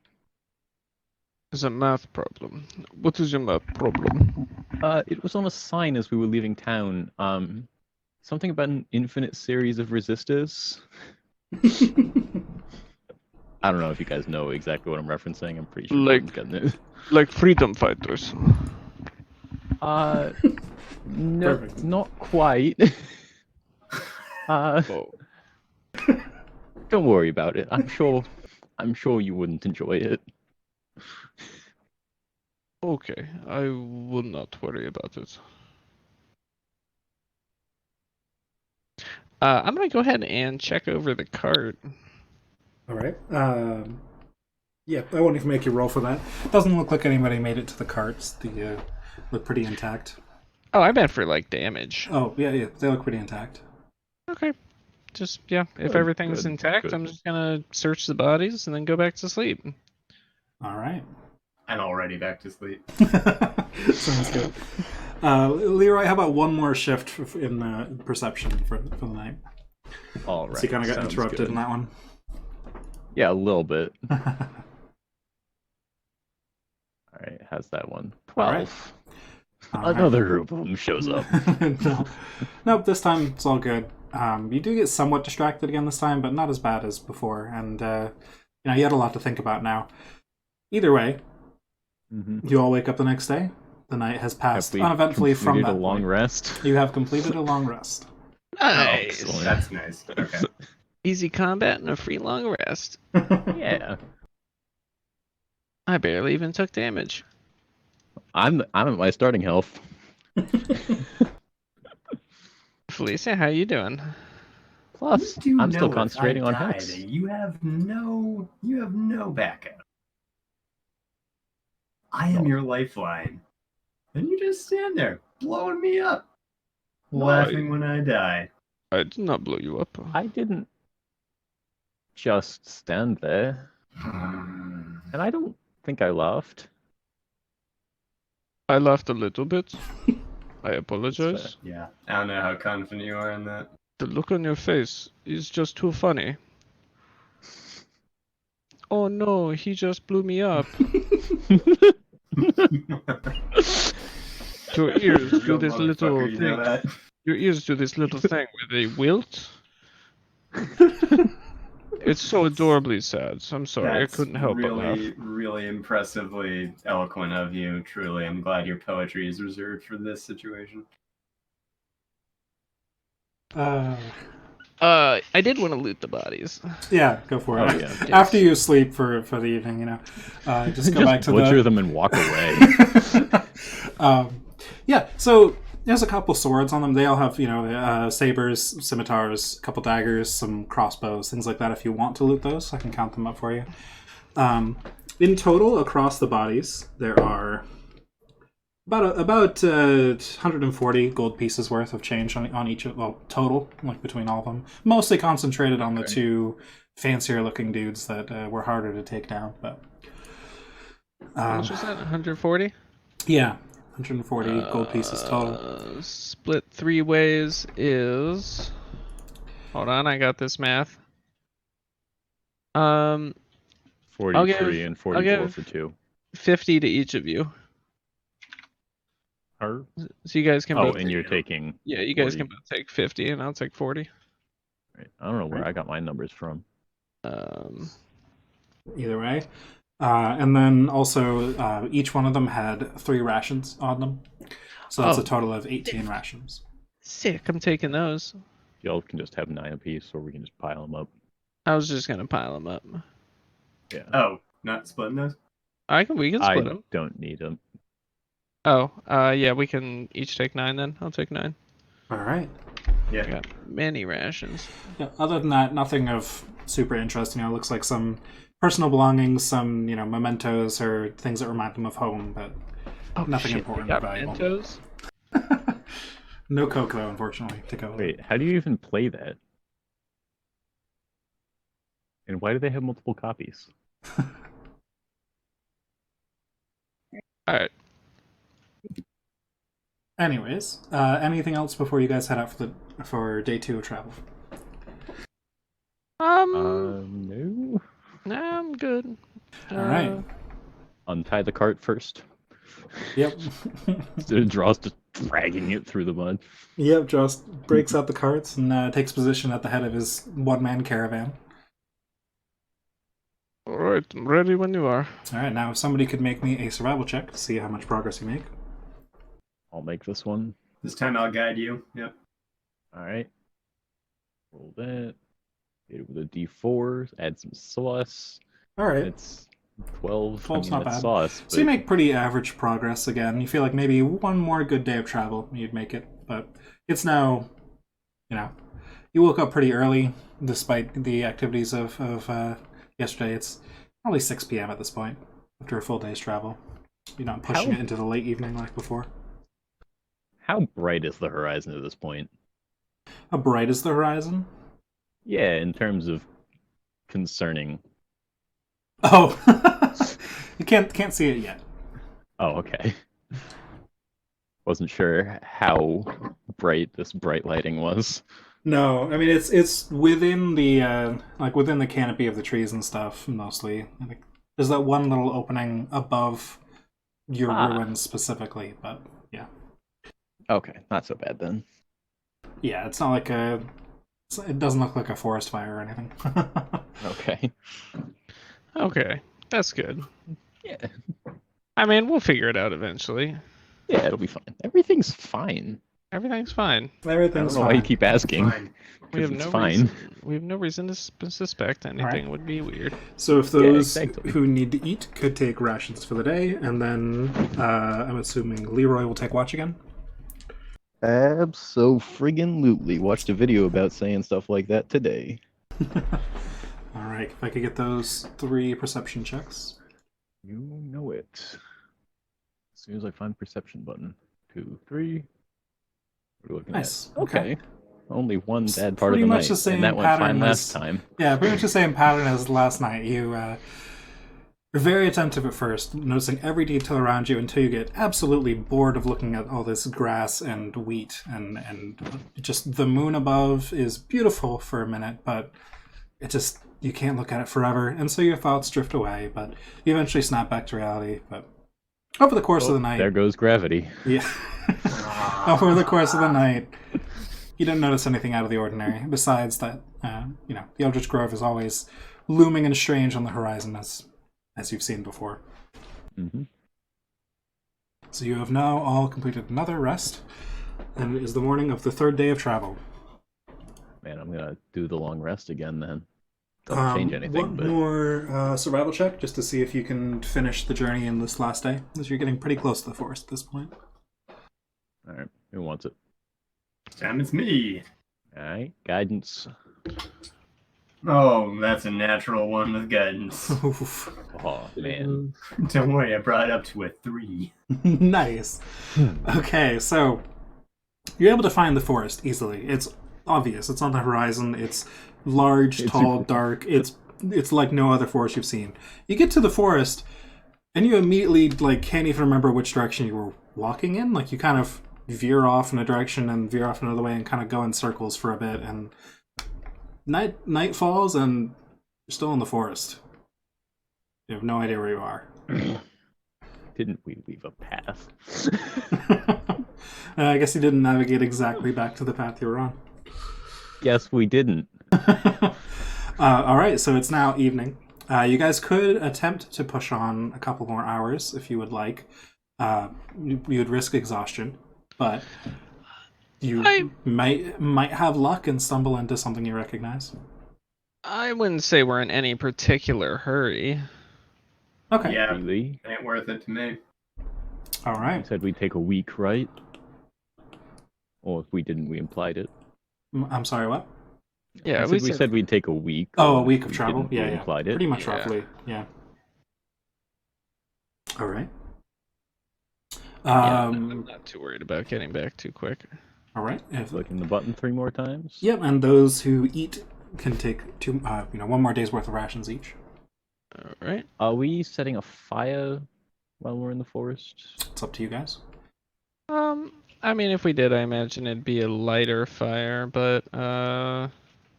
It's a math problem. What is your math problem? It was on a sign as we were leaving town. Something about an infinite series of resistors. I don't know if you guys know exactly what I'm referencing. I'm pretty sure Like- everyone's gotten it. Like freedom fighters. No, Perfect. not quite. Oh. Don't worry about it. I'm sure you wouldn't enjoy it. Okay, I will not worry about it. I'm gonna go ahead and check over the cart. All right. Yeah, I won't even make you roll for that. Doesn't look like anybody made it to the carts. The look pretty intact. Oh, I meant for like damage. Oh yeah, they look pretty intact. Okay. Just if Good, everything's good, intact, good. I'm just gonna search the bodies and then go back to sleep. All right. I'm already back to sleep. Sounds good. Leroy, how about one more shift in perception for the night? All right. So you kind of got sounds interrupted good. in that one. Yeah, a little bit. All right, how's that one? All right. 12. All right. Another group of them shows up. No. Nope, this time it's all good. You do get somewhat distracted again this time, but not as bad as before. And you had a lot to think about now. Either way, you all wake up the next day. The night has passed Have we uneventfully from completed that a long point. rest. You have completed a long rest. Nice. Excellent. That's nice. Okay. Easy combat and a free long rest. Yeah, I barely even took damage. I'm at my starting health. Felicia, how you doing? Plus, You do I'm still know if concentrating I on die Hex. that You have no backup. I am your lifeline. And you just stand there, blowing me up. Why? Laughing when I die. I did not blow you up. I didn't. just stand there. And I don't think I laughed. I laughed a little bit. I That's apologize. Yeah, I don't know how confident you are in that. The look on your face is just too funny. Oh no, he just blew me up. Your ears do Real this little motherfucker, you know thing. that? Your ears do this little thing where they wilt. It's so adorably sad. I'm sorry, That's I couldn't help but laugh. really impressively eloquent of you. Truly, I'm glad your poetry is reserved for this situation. I did want to loot the bodies. Yeah, go for it. Oh, yeah. After you sleep for the evening, just go back to butcher them and walk away. Yeah, so there's a couple swords on them. They all have, sabers, scimitars, a couple daggers, some crossbows, things like that. If you want to loot those, I can count them up for you. In total, across the bodies, there are about 140 gold pieces worth of change on each of, well, total, like between all of them. Mostly concentrated on the two fancier looking dudes that were harder to take down. But How much was that? 140? yeah, 140 gold pieces total. Split 3 ways is. Hold on, I got this math. 43 and 44 give- for 2. 50 to each of you. Or, So you guys can both. and you're taking. Yeah, you guys 40. can both take 50, and I'll take 40. Right. I don't know where I got my numbers from. Either way. And then also, each one of them had 3 rations on them. So that's a total of 18 rations. Sick. I'm taking those. Y'all can just have 9 apiece, or we can just pile them up. I was just gonna pile them up. Yeah. Oh, not splitting those? We can split them. Don't need them. Oh, yeah, we can each take 9 then. I'll take 9. All right. I Yeah. got many rations. Yeah, other than that, nothing of super interest. It looks like some personal belongings, some, mementos or things that remind them of home, but nothing important or valuable. Mentos? No Coke, though, unfortunately, to go with. Wait, how do you even play that? And why do they have multiple copies? Alright. Anyways, anything else before you guys head out for day 2 of travel? No. Nah, I'm good. All right. Untie the cart first. Yep. Draw's just dragging it through the mud. Yep, Joss breaks out the carts and takes position at the head of his one-man caravan. Alright, I'm ready when you are. All right, now if somebody could make me a survival check to see how much progress you make. I'll make this one. This time I'll guide you. Yep. Alright. Roll that. Hit it with a D4. Add some sauce. All right. It's 12. 12's not that's bad. sauce. So you make pretty average progress again. You feel like maybe one more good day of travel, you'd make it. But it's now, you woke up pretty early, despite the activities of yesterday. It's probably 6 p.m. at this point, after a full day's travel. You're not pushing it into the late evening like before. How bright is the horizon at this point? How bright is the horizon? Yeah, in terms of concerning. Oh, you can't see it yet. Oh, okay. Wasn't sure how bright this bright lighting was. No, I mean it's within the within the canopy of the trees and stuff mostly. There's that one little opening above your ruins specifically, but yeah. Okay, not so bad then. Yeah, it's not like it doesn't look like a forest fire or anything. Okay. Okay, that's good. Yeah. I mean, we'll figure it out eventually. Yeah, it'll be fine. Everything's fine. Everything's fine. Everything's I don't know why you fine. keep asking. Fine. We have 'Cause no it's fine. reason. We have no reason to suspect anything Alright. would be weird. So if those exactly. who need to eat could take rations for the day, and then I'm assuming Leroy will take watch again. Abso-friggin-lutely. Watched a video about saying stuff like that today. All right, if I could get those 3 perception checks. You know it. As soon as I find perception button. 2, 3. What are we looking Nice. at? Okay. only one bad part of pretty the much night, the same and that went pattern fine last as- time. Yeah, pretty much the same pattern as last night. You're very attentive at first, noticing every detail around you until you get absolutely bored of looking at all this grass and wheat, and just the moon above is beautiful for a minute, but it just, you can't look at it forever, and so your thoughts drift away, but you eventually snap back to reality. But over the course of the night... There goes gravity. Yeah. Over the course of the night, you don't notice anything out of the ordinary, besides that, the Eldritch Grove is always looming and strange on the horizon, as you've seen before. Mm-hmm. So you have now all completed another rest, and it is the morning of the third day of travel. Man, I'm gonna do the long rest again then. Don't change anything, One but more survival check, just to see if you can finish the journey in this last day, as you're getting pretty close to the forest at this point. alright, who wants it? Sam, it's me. Alright, guidance. Oh, that's a natural one with guidance. Oof. Oh man. Don't worry, I brought it up to a 3. Nice. Okay, so you're able to find the forest easily. It's obvious. It's on the horizon. It's large, tall, dark. It's like no other forest you've seen. You get to the forest, and you immediately can't even remember which direction you were walking in. You kind of veer off in a direction and veer off another way and kind of go in circles for a bit. And night falls, and you're still in the forest. You have no idea where you are. Didn't we leave a path? I guess you didn't navigate exactly back to the path you were on. Yes, we didn't. All right, so it's now evening. You guys could attempt to push on a couple more hours if you would like. You would risk exhaustion, but you might have luck and stumble into something you recognize. I wouldn't say we're in any particular hurry. Okay. Yeah, Really? ain't worth it to me. All You right. said we'd take a week, right? Or if we didn't, we implied it. I'm sorry, what? Yeah, We said we'd take a week. Oh, a or week if of we travel? didn't, we Yeah. implied it. Pretty much Yeah. roughly, yeah. All right. I'm not too worried about getting back too quick. All right. Clicking the button 3 more times. Yep, and those who eat can take one more day's worth of rations each. All right. Are we setting a fire while we're in the forest? It's up to you guys. I mean, if we did, I imagine it'd be a lighter fire, but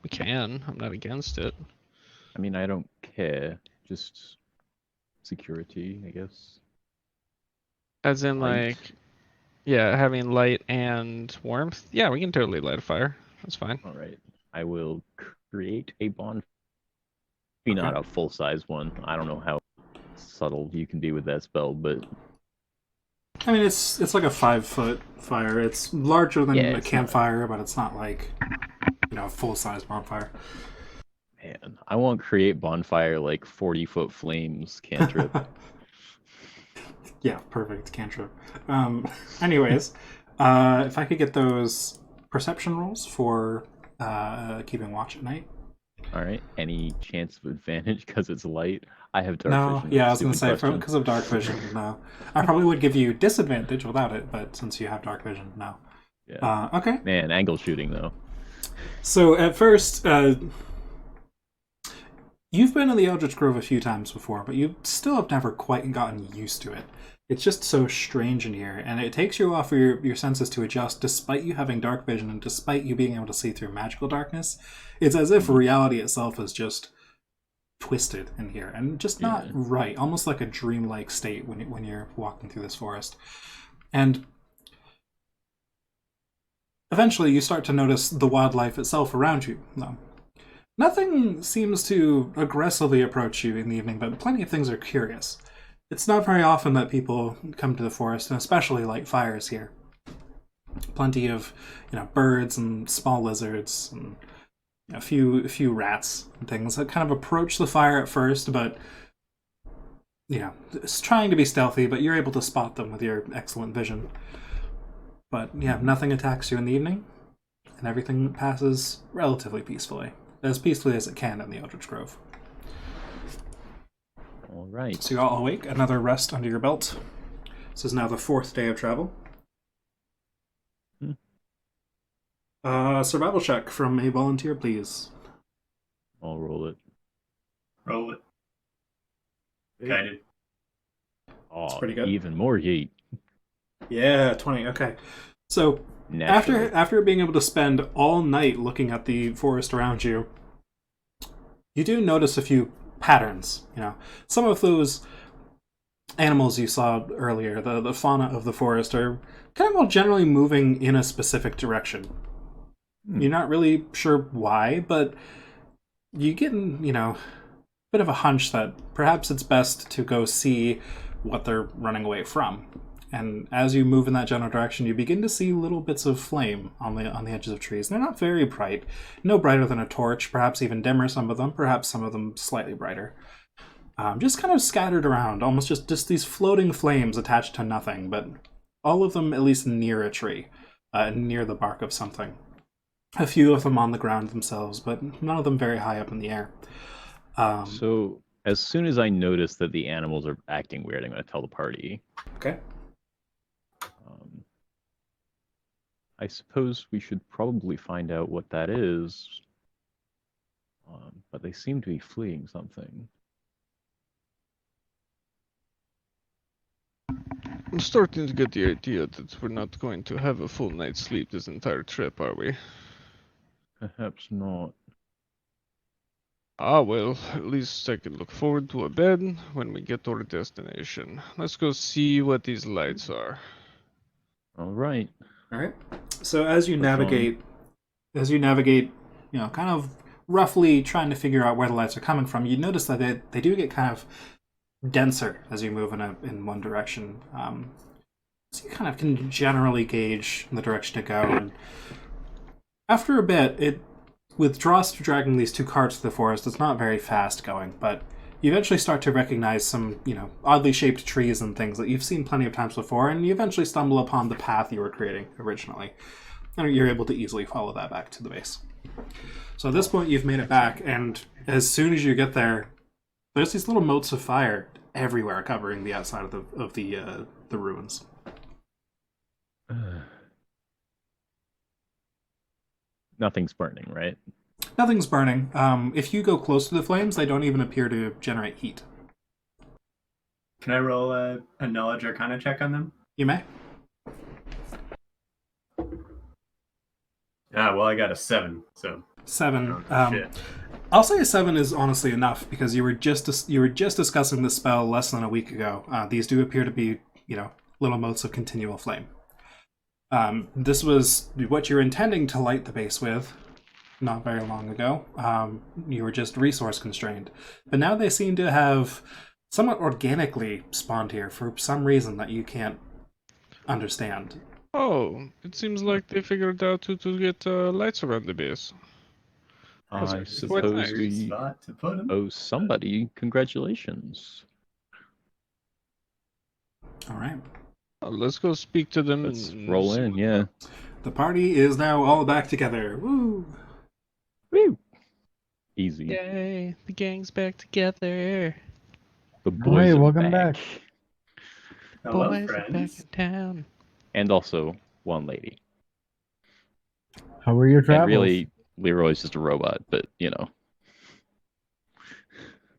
we can. I'm not against it. I mean, I don't care. Just security, I guess. As in, Light. having light and warmth. Yeah, we can totally light a fire. That's fine. All right. I will create a bonfire. Maybe not a full-size one. I don't know how subtle you can be with that spell, but I mean, it's like a 5-foot fire. It's larger than Yeah, a it's campfire, but it's not like a full-size bonfire. man, I won't create bonfire like 40-foot flames cantrip. Yeah, perfect cantrip. Anyways, if I could get those perception rolls for keeping watch at night. All right. Any chance of advantage because it's light? I have dark No, vision. yeah, I was gonna Stupid say question. because of dark vision. No, I probably would give you disadvantage without it, but since you have dark vision, no. Yeah. Okay. Man, angle shooting though. So at first, you've been in the Eldritch Grove a few times before, but you still have never quite gotten used to it. It's just so strange in here, and it takes you a while for your senses to adjust, despite you having dark vision and despite you being able to see through magical darkness. It's as if reality itself is just twisted in here, and just not right, almost like a dreamlike state when you're walking through this forest. And eventually you start to notice the wildlife itself around you, though. Nothing seems to aggressively approach you in the evening, but plenty of things are curious. It's not very often that people come to the forest, and especially light fires here. Plenty of, birds and small lizards, and a few rats and things that kind of approach the fire at first, but it's trying to be stealthy, but you're able to spot them with your excellent vision. But yeah, nothing attacks you in the evening, and everything passes relatively peacefully. As peacefully as it can in the Eldritch Grove. All right. So you're all awake, another rest under your belt. This is now the 4th day of travel. Survival check from a volunteer, please. I'll roll it. Roll it. Guided. Oh, pretty good. even more yeet. Yeah, 20. Okay. So Naturally. after being able to spend all night looking at the forest around you, you do notice a few patterns. Some of those animals you saw earlier, the fauna of the forest, are kind of all generally moving in a specific direction. You're not really sure why, but you get, a bit of a hunch that perhaps it's best to go see what they're running away from. And as you move in that general direction, you begin to see little bits of flame on the edges of trees. They're not very bright, no brighter than a torch, perhaps even dimmer, some of them, perhaps some of them slightly brighter. Just kind of scattered around, almost just these floating flames attached to nothing, but all of them at least near a tree, near the bark of something. A few of them on the ground themselves, but none of them very high up in the air. So as soon as I notice that the animals are acting weird, I'm going to tell the party. Okay. I suppose we should probably find out what that is. But they seem to be fleeing something. I'm starting to get the idea that we're not going to have a full night's sleep this entire trip, are we? Perhaps not. Ah, well, at least I can look forward to a bed when we get to our destination. Let's go see what these lights are. All right. All right. So as you navigate, kind of roughly trying to figure out where the lights are coming from, you notice that they do get kind of denser as you move in one direction. So you kind of can generally gauge the direction to go. And after a bit, with Drost dragging these two carts through the forest, it's not very fast going, but you eventually start to recognize some, oddly shaped trees and things that you've seen plenty of times before, and you eventually stumble upon the path you were creating originally. And you're able to easily follow that back to the base. So at this point, you've made it back, and as soon as you get there, there's these little motes of fire everywhere covering the outside of the ruins. Nothing's burning, right? Nothing's burning. If you go close to the flames, they don't even appear to generate heat. Can I roll a knowledge arcana check on them? You may. Ah, well, I got a 7, so 7. shit. I'll say a 7 is honestly enough because you were just discussing the spell less than a week ago. These do appear to be, little motes of continual flame. This was what you were intending to light the base with not very long ago. You were just resource constrained. But now they seem to have somewhat organically spawned here for some reason that you can't understand. Oh, it seems like they figured out how to get lights around the base. I quite suppose nice. we Spot to put 'em. owe somebody congratulations. All right. Oh, let's go speak to them. Let's and roll see in, what- yeah. The party is now all back together. Woo! Woo! Easy. Yay, the gang's back together. The Hey, boys are welcome back. back. Hello, Boys are back friends. in town. And also one lady. How were your And travels? really, Leroy's just a robot, but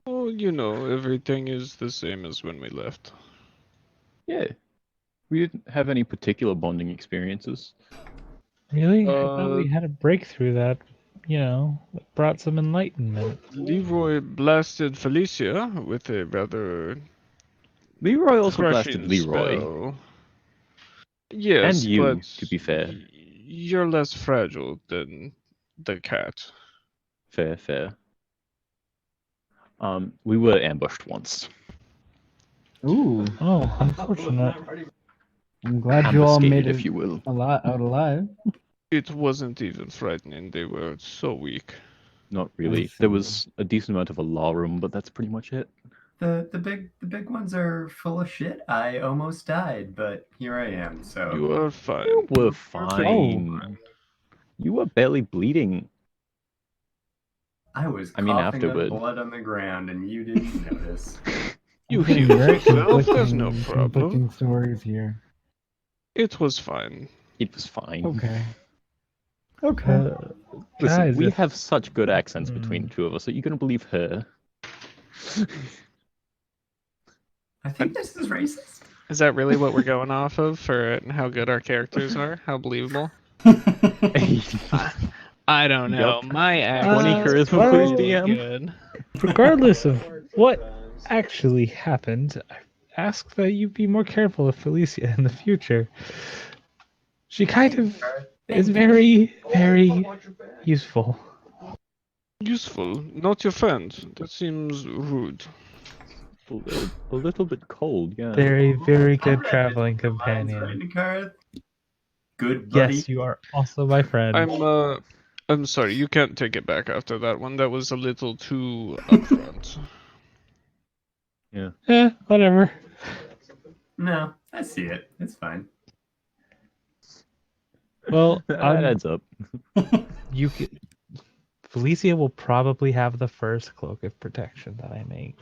Oh, everything is the same as when we left. yeah. We didn't have any particular bonding experiences. Really? I thought we Uh, had a breakthrough that brought some enlightenment. Leroy blasted Felicia with a rather Leroy also crushing blasted Leroy. spell. Yes, And you, but to be fair. You're less fragile than the cat. Fair. We were ambushed once. Ooh. Oh, unfortunate. I'm glad you all Ambuscated, made if it you will. out alive. It wasn't even frightening. They were so weak. Not really. There was a decent amount of a law room, but that's pretty much it. The big ones are full of shit. I almost died, but here I am. So You are fine. You were Perfectly fine. fine. You were barely bleeding. I was I mean, coughing afterward. up blood on the ground, and you didn't notice. You I'm getting healed very yourself. There's no conflicting Okay. Listen, Guys, we if- have such good accents between the two of us that you can believe her. I think this is racist. Is that really what we're going off of for how good our characters are? How believable? I don't know. Yup. My 20 accent is charisma, please, pretty DM. good. regardless of what actually happened, I ask that you be more careful of Felicia in the future. She kind of is very, very useful. Useful, not your friend. That seems rude. A little bit cold, yeah. Very, very good Alright, traveling Mr. Lines, companion. right, Karth? Good buddy. Yes, you are also my friend. I'm sorry, you can't take it back after that one. That was a little too upfront. Whatever. No, I see it. It's fine. Well, That I'm- adds up. you could. Felicia will probably have the first cloak of protection that I make.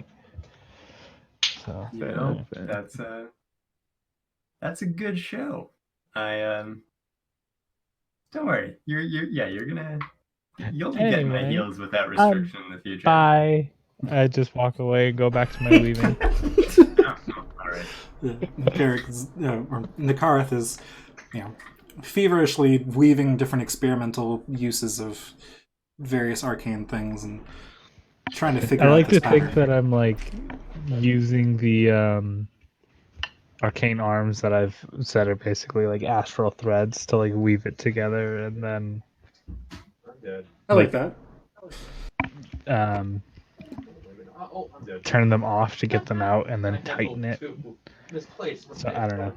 So You Fair, know, fair. that's a good show. Don't worry. You're you'll be getting my Anyway, heels with that restriction in the future. bye. I just walk away and go back to my weaving. All right. Carrick is, or Nakarath is, feverishly weaving different experimental uses of various arcane things and trying to figure I out like this to think pattern. that I'm like using the arcane arms that I've said are basically like astral threads to like weave it together and then I like that. turn them off to get them out and then tighten it. So I don't know.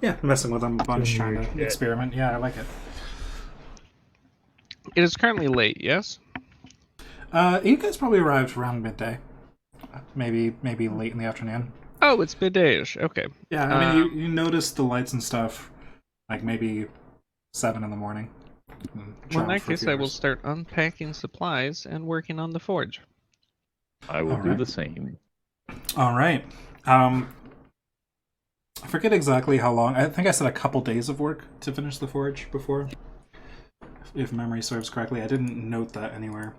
Yeah, messing with them a bunch, trying weird to shit. experiment. Yeah, I like it. It is currently late, yes? You guys probably arrived around midday, maybe late in the afternoon. Oh, it's midday-ish. Okay. Yeah, I mean, you noticed the lights and stuff, like maybe 7 in the morning. Well, in Traveled that for a case, few I will hours. start unpacking supplies and working on the forge. I will do Alright. the same. All right. I forget exactly how long. I think I said a couple days of work to finish the forge before, if memory serves correctly. I didn't note that anywhere.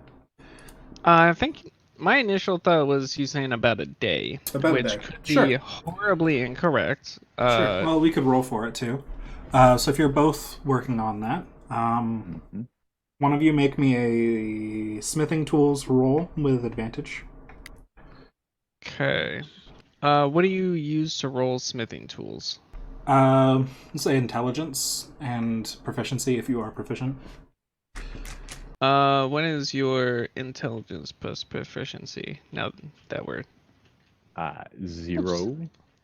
I think my initial thought was you saying about a day, About a which day. could Sure. be horribly incorrect. Sure. Well, we could roll for it too. So if you're both working on that, Mhm. one of you make me a smithing tools roll with advantage. Okay. What do you use to roll smithing tools? Let's say intelligence and proficiency if you are proficient. What is your intelligence plus proficiency? Now that we're 0.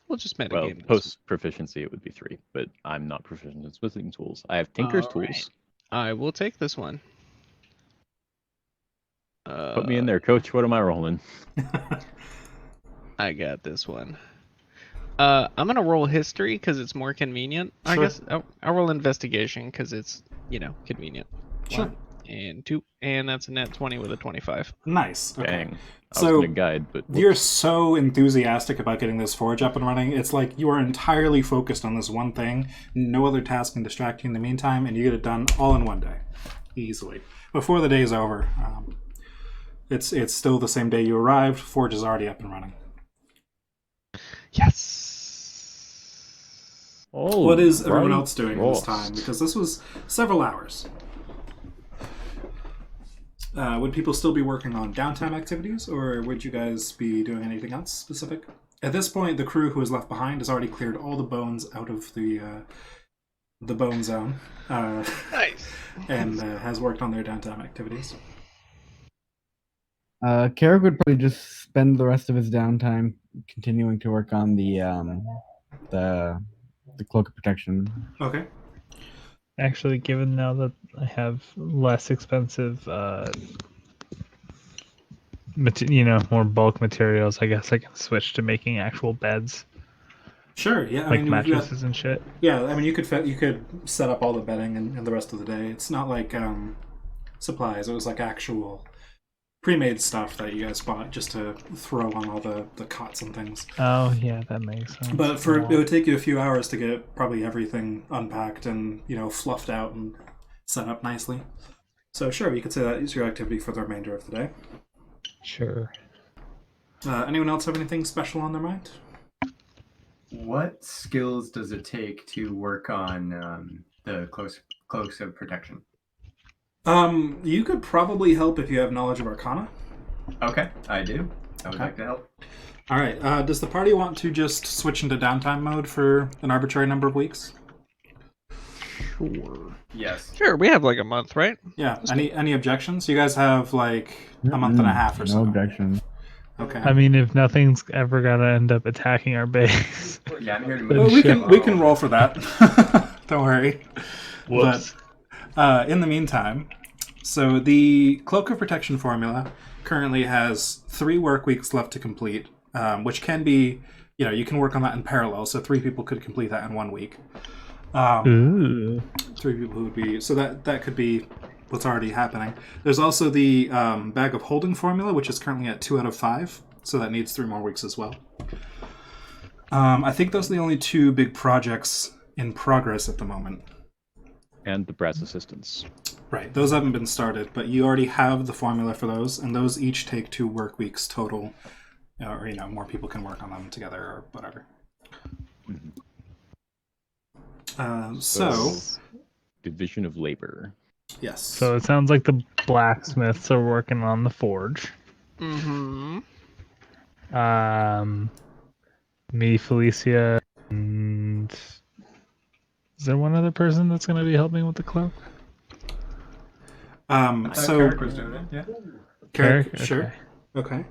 we'll just metagame Well, this. post proficiency it would be 3, but I'm not proficient in smithing tools. I have Tinker's Alright. tools. I will take this one. Put me in there, coach. What am I rolling? I got this one. I'm gonna roll history because it's more convenient. I Sure. guess I'll roll investigation because it's convenient. Sure. 1 and 2, and that's a net 20 with a 25. Nice. Okay. Dang. I So, was gonna guide, but You're so enthusiastic about getting this forge up and running. It's like you are entirely focused on this one thing. No other task can distract you in the meantime, and you get it done all in one day, easily. Before the day's over, it's still the same day you arrived. Forge is already up and running. Yes. Oh, What is everyone right. else doing in this Ross. time? Because this was several hours. Would people still be working on downtime activities, or would you guys be doing anything else specific? At this point, the crew who is left behind has already cleared all the bones out of the bone zone, Nice. and has worked on their downtime activities. Carrick would probably just spend the rest of his downtime continuing to work on the cloak of protection. Okay. Actually, given now that I have less expensive, more bulk materials, I guess I can switch to making actual beds, Sure. Yeah. I like mean, we've got- mattresses and shit. yeah. I mean, you could set up all the bedding and the rest of the day. It's not like supplies. It was like actual pre-made stuff that you guys bought just to throw on all the cots and things. Oh yeah, that makes sense. But it Yeah. would take you a few hours to get probably everything unpacked and fluffed out and set up nicely. So sure, you could say that is your activity for the remainder of the day. Sure. Anyone else have anything special on their mind? What skills does it take to work on the cloaks of protection? You could probably help if you have knowledge of Arcana. Okay, I do. I would Okay. like to help. All right. Does the party want to just switch into downtime mode for an arbitrary number of weeks? Sure. Yes. Sure, we have like a month, right? Yeah. Any objections? You guys have like a month and a half or so. No objection. Okay. I mean, if nothing's ever gonna end up attacking our base. Yeah, I'm here to Well, move. we can roll for that. Don't worry. Whoops. But in the meantime, so the Cloak of Protection formula currently has 3 work weeks left to complete, which can be, you can work on that in parallel. So 3 people could complete that in 1 week. Ooh. 3 people who would be, so that could be what's already happening. There's also the Bag of Holding formula, which is currently at 2 out of 5, so that needs 3 more weeks as well. I think those are the only 2 big projects in progress at the moment. And the brass assistants. Right, those haven't been started, but you already have the formula for those, and those each take 2 work weeks total, or more people can work on them together or whatever. So, Division of labor. yes. So it sounds like the blacksmiths are working on the forge. Mm-hmm. Me, Felicia, and is there one other person that's going to be helping with the cloak? So Carrick was doing it, yeah. Carrick, Okay. sure. Okay.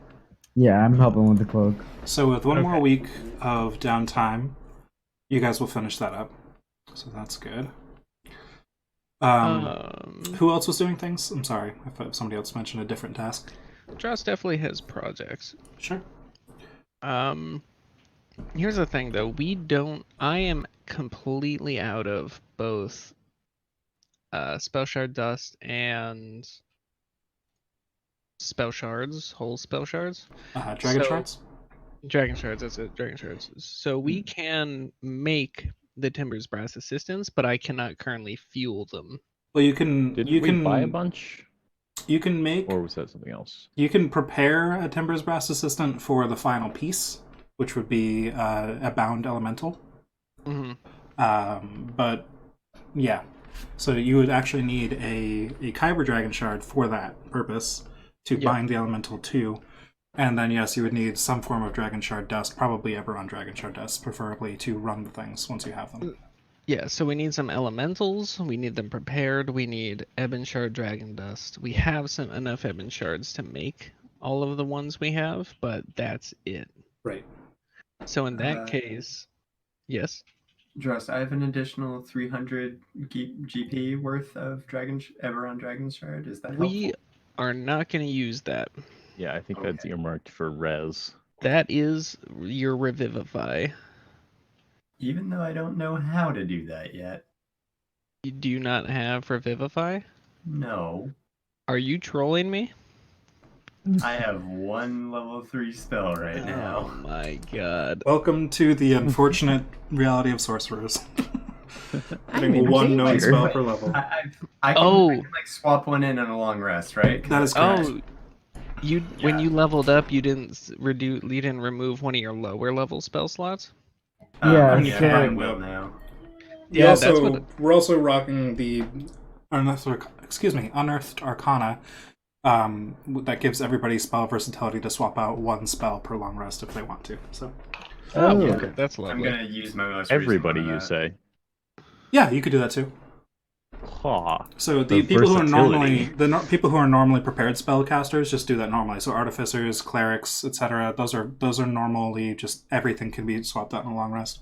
Yeah, I'm helping with the cloak. So with 1 more Okay. week of downtime, you guys will finish that up. So that's good. Who else was doing things? I'm sorry if somebody else mentioned a different task. Josh definitely has projects. Sure. Here's the thing though, I am completely out of both spell shard dust and spell shards, whole spell shards. Dragon So- shards? Dragon shards, that's it, dragon shards. So we can make the Timbers Brass Assistants, but I cannot currently fuel them. Well, you can. Didn't you we can buy a bunch? You can make. Or was that something else? You can prepare a Timbers Brass Assistant for the final piece, which would be a bound elemental. Mm-hmm. But yeah, so you would actually need a Kyber Dragon Shard for that purpose to Yep. bind the elemental to. And then, yes, you would need some form of Dragon Shard Dust, probably Eberron Dragon Shard Dust, preferably to run the things once you have them. Yeah, so we need some elementals, we need them prepared, we need Ebon Shard Dragon Dust. We have enough Ebon Shards to make all of the ones we have, but that's it. Right. So in that Uh, case, yes. Dross, I have an additional 300 GP worth of Eberron Dragon Shard. Is that We helpful? are not going to use that. Yeah, I think that's Okay. earmarked for res. That is your Revivify. Even though I don't know how to do that yet. You do not have Revivify? No. Are you trolling me? I have 1 level 3 spell right Oh now. my god. Welcome to the unfortunate reality of sorcerers. I Getting mean, one known wait, spell wait. per level. I can, Oh. I can like swap one in on a long rest, right? That is correct. Oh, when you leveled up, you didn't remove one of your lower level spell slots? Yeah, I mean, yeah, so- I will now. Yeah, that's We're also rocking the Unearthed Arcana. That gives everybody spell versatility to swap out 1 spell per long rest if they want to. So Oh, Oh. okay, that's I'm lovely. gonna use my most recent Everybody, one of you that. say? yeah, you could do that too. Ha. So the The people who are normally versatility. people who are normally prepared spellcasters just do that normally. So artificers, clerics, etc. Those are normally just everything can be swapped out in a long rest.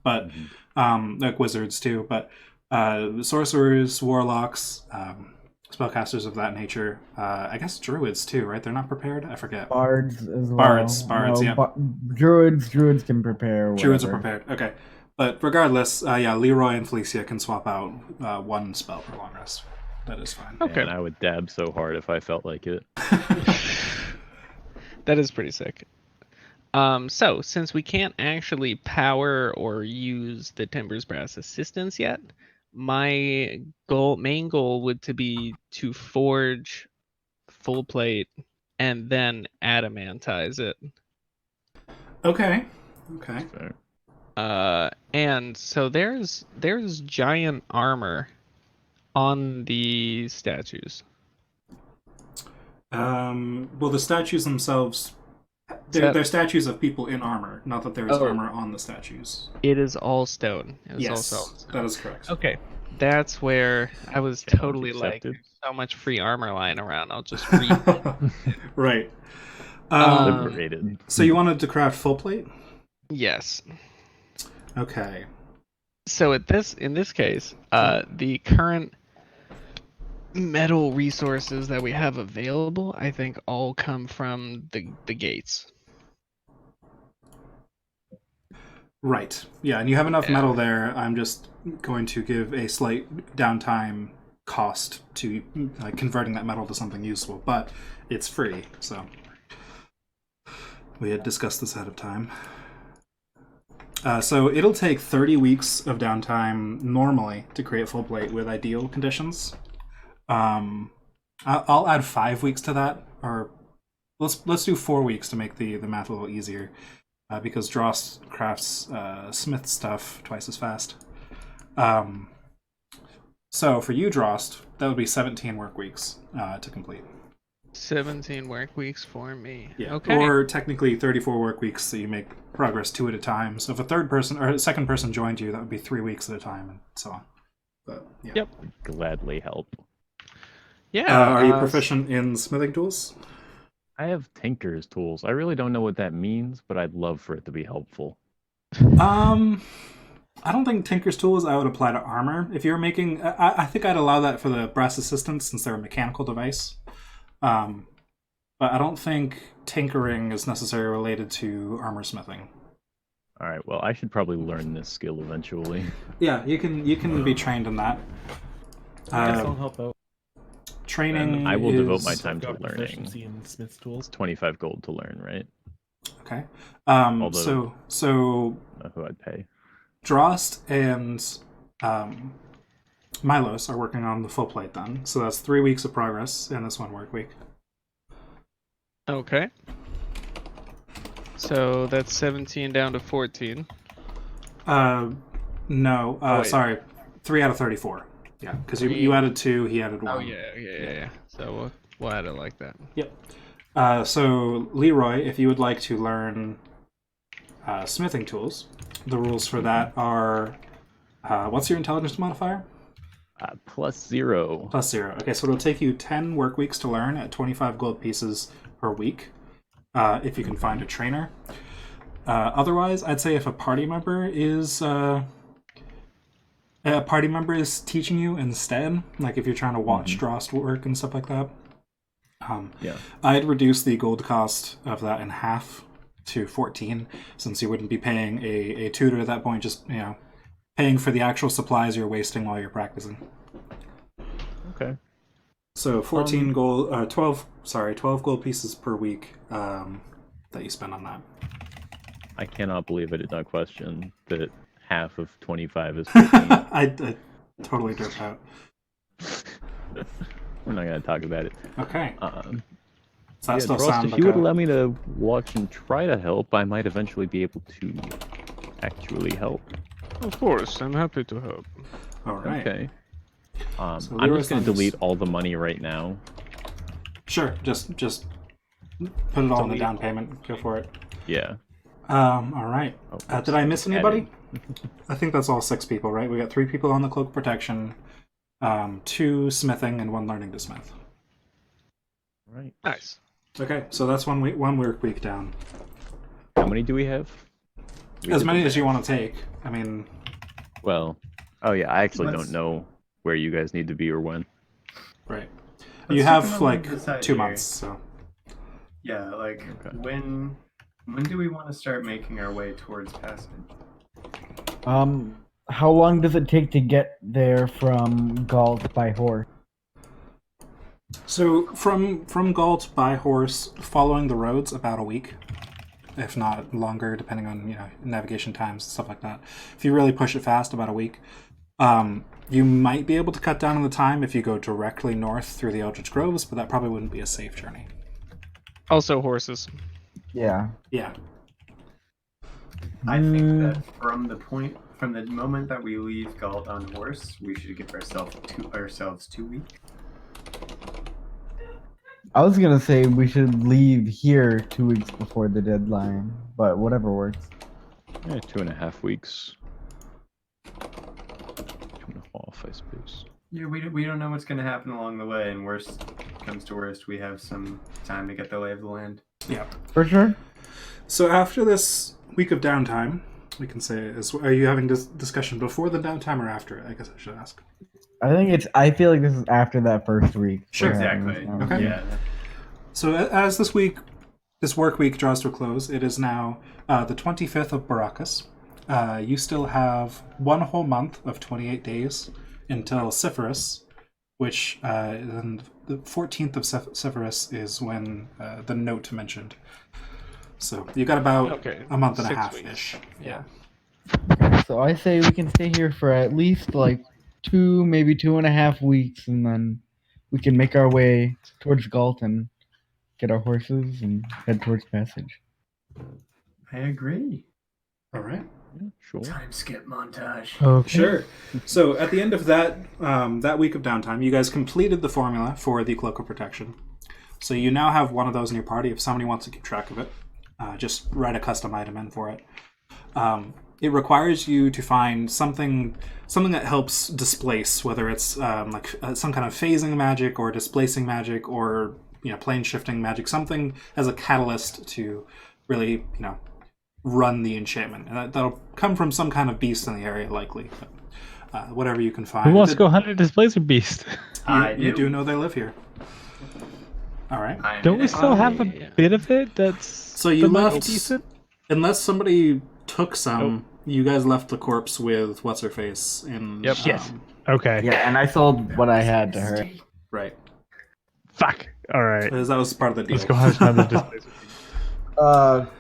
But like wizards too. But sorcerers, warlocks, spellcasters of that nature. I guess druids too, right? They're not prepared. I forget. Bards as well. Bards, yeah. Druids can prepare. Druids are whatever. prepared. Okay. But regardless, Leroy and Felicia can swap out 1 spell per long rest. That is fine. Okay. And I would dab so hard if I felt like it. That is pretty sick. So, since we can't actually power or use the Timbers Brass Assistants yet, my main goal would to be to forge full plate and then adamantize it. Okay. Fair. And so there's giant armor on the statues. Well, the statues themselves, they're statues of people in armor, not that there is armor on the statues. It is all stone. It is all Yes, solid stone. that is correct. Okay, that's where I was Challenge totally like, accepted. there's so much free armor lying around. I'll just read. Right. Liberated. So you wanted to craft full plate? Yes. Okay. So in this case, the current metal resources that we have available, I think, all come from the gates. Right. Yeah, and you have enough Yeah. metal there. I'm just going to give a slight downtime cost to converting that metal to something useful, but it's free, so we had discussed this ahead of time. So it'll take 30 weeks of downtime normally to create full plate with ideal conditions. I'll add 5 weeks to that, or let's do 4 weeks to make the math a little easier, because Dross crafts smith stuff twice as fast. So for you, Drost, that would be 17 work weeks to complete. 17 work weeks for me. Yeah. Okay. Or technically 34 work weeks, so you make progress 2 at a time. So if a third person or a second person joined you, that would be 3 weeks at a time, and so on. But yeah. Yep. Gladly help. Yeah. Are you proficient in smithing tools? I have Tinker's tools. I really don't know what that means, but I'd love for it to be helpful. I don't think Tinker's tools I would apply to armor. If you're making, I think I'd allow that for the brass assistants since they're a mechanical device. But I don't think tinkering is necessarily related to armor smithing. All right. Well, I should probably learn this skill eventually. Yeah, you can be trained in that. I'll help out. Training. I will is... devote my time to Got learning. proficiency in Smith's tools. 25 gold to learn, right? Okay. Although- So Who I'd pay. Drost and Milos are working on the full plate then. So that's 3 weeks of progress in this 1 work week. Okay. So that's 17 down to 14. No, wait. sorry. 3 out of 34. Yeah, because you added 2, he added 1. Oh yeah. So we'll add it like that. Yep. So Leroy, if you would like to learn smithing tools, the rules for that are what's your intelligence modifier? +0. +0. Okay, so it'll take you 10 work weeks to learn at 25 gold pieces per week, if you can find a trainer. Otherwise, I'd say if a party member is teaching you instead, like if you're trying to watch Drost work and stuff like that, Yeah. I'd reduce the gold cost of that in half to 14, since you wouldn't be paying a tutor at that point, just paying for the actual supplies you're wasting while you're practicing. Okay. So 14 gold, 12 gold pieces per week that you spend on that. I cannot believe I did not question that half of 25 is 15. I totally derped out. We're not going to talk about it. Okay. So that Yeah, still Drost, sounds if like you would allow me to watch and try to help, I might eventually be able to actually help. Of course, I'm happy to help. all right. Okay. So I'm Leroy just going sounds- to delete all the money right now. Sure, just put it all in the down payment. Go for it. Yeah. All right. Oh, Did I miss anybody? adding. I think that's all 6 people, right? We got 3 people on the cloak protection, 2 smithing, and 1 learning to smith. Right. Nice. Okay, so that's 1 work week down. How many do we have? We As did many the as you math. want to take. I mean, Well, oh yeah, I actually Let's- don't know where you guys need to be or when. right. Let's You take a have moment like to decide 2 here. months, so. Yeah, like Okay. when do we want to start making our way towards passage? How long does it take to get there from Galt by horse? So from Galt by horse, following the roads, about a week, if not longer, depending on navigation times and stuff like that. If you really push it fast, about a week. You might be able to cut down on the time if you go directly north through the Eldritch Groves, but that probably wouldn't be a safe journey. Also horses. Yeah. Yeah. I think that from the moment that we leave Galt on horse, we should give ourselves 2 weeks. I was gonna say we should leave here 2 weeks before the deadline, but whatever works. 2.5 weeks. 2.5, I suppose. Yeah, we don't know what's going to happen along the way, and worst comes to worst, we have some time to get the lay of the land. Yeah. For sure. So after this week of downtime, we can say, are you having this discussion before the downtime or after it? I guess I should ask. I feel like this is after that first week. Sure. we're having Exactly. this Okay. Yeah. So as this work week draws to a close, it is now the 25th of Baracus. You still have 1 whole month of 28 days until Cypherus, which then the 14th of Cypherus is when the note mentioned. So you got about a month and a 6 half-ish. weeks. Yeah. So I say we can stay here for at least like 2, maybe 2.5 weeks, and then we can make our way towards Galt and get our horses and head towards Passage. I agree. All right. Yeah, sure. Time skip montage. Okay. Sure. So at the end of that that week of downtime, you guys completed the formula for the Cloak of Protection. So you now have one of those in your party. If somebody wants to keep track of it, just write a custom item in for it. It requires you to find something that helps displace, whether it's some kind of phasing magic or displacing magic or plane shifting magic, something as a catalyst to really run the enchantment. And that'll come from some kind of beast in the area, likely. But, whatever you can find. Who wants to go hunt a displacer beast? You do know they live here. All right. Don't we still have a bit of it that's So you like, left, decent? unless somebody took some, you guys left the corpse with What's-Her-Face in... Yep. Yes. Okay. Yeah, and I sold what I had to her. Right. Fuck. All right. Because that was part of the deal. Let's go hunt another displacer beast.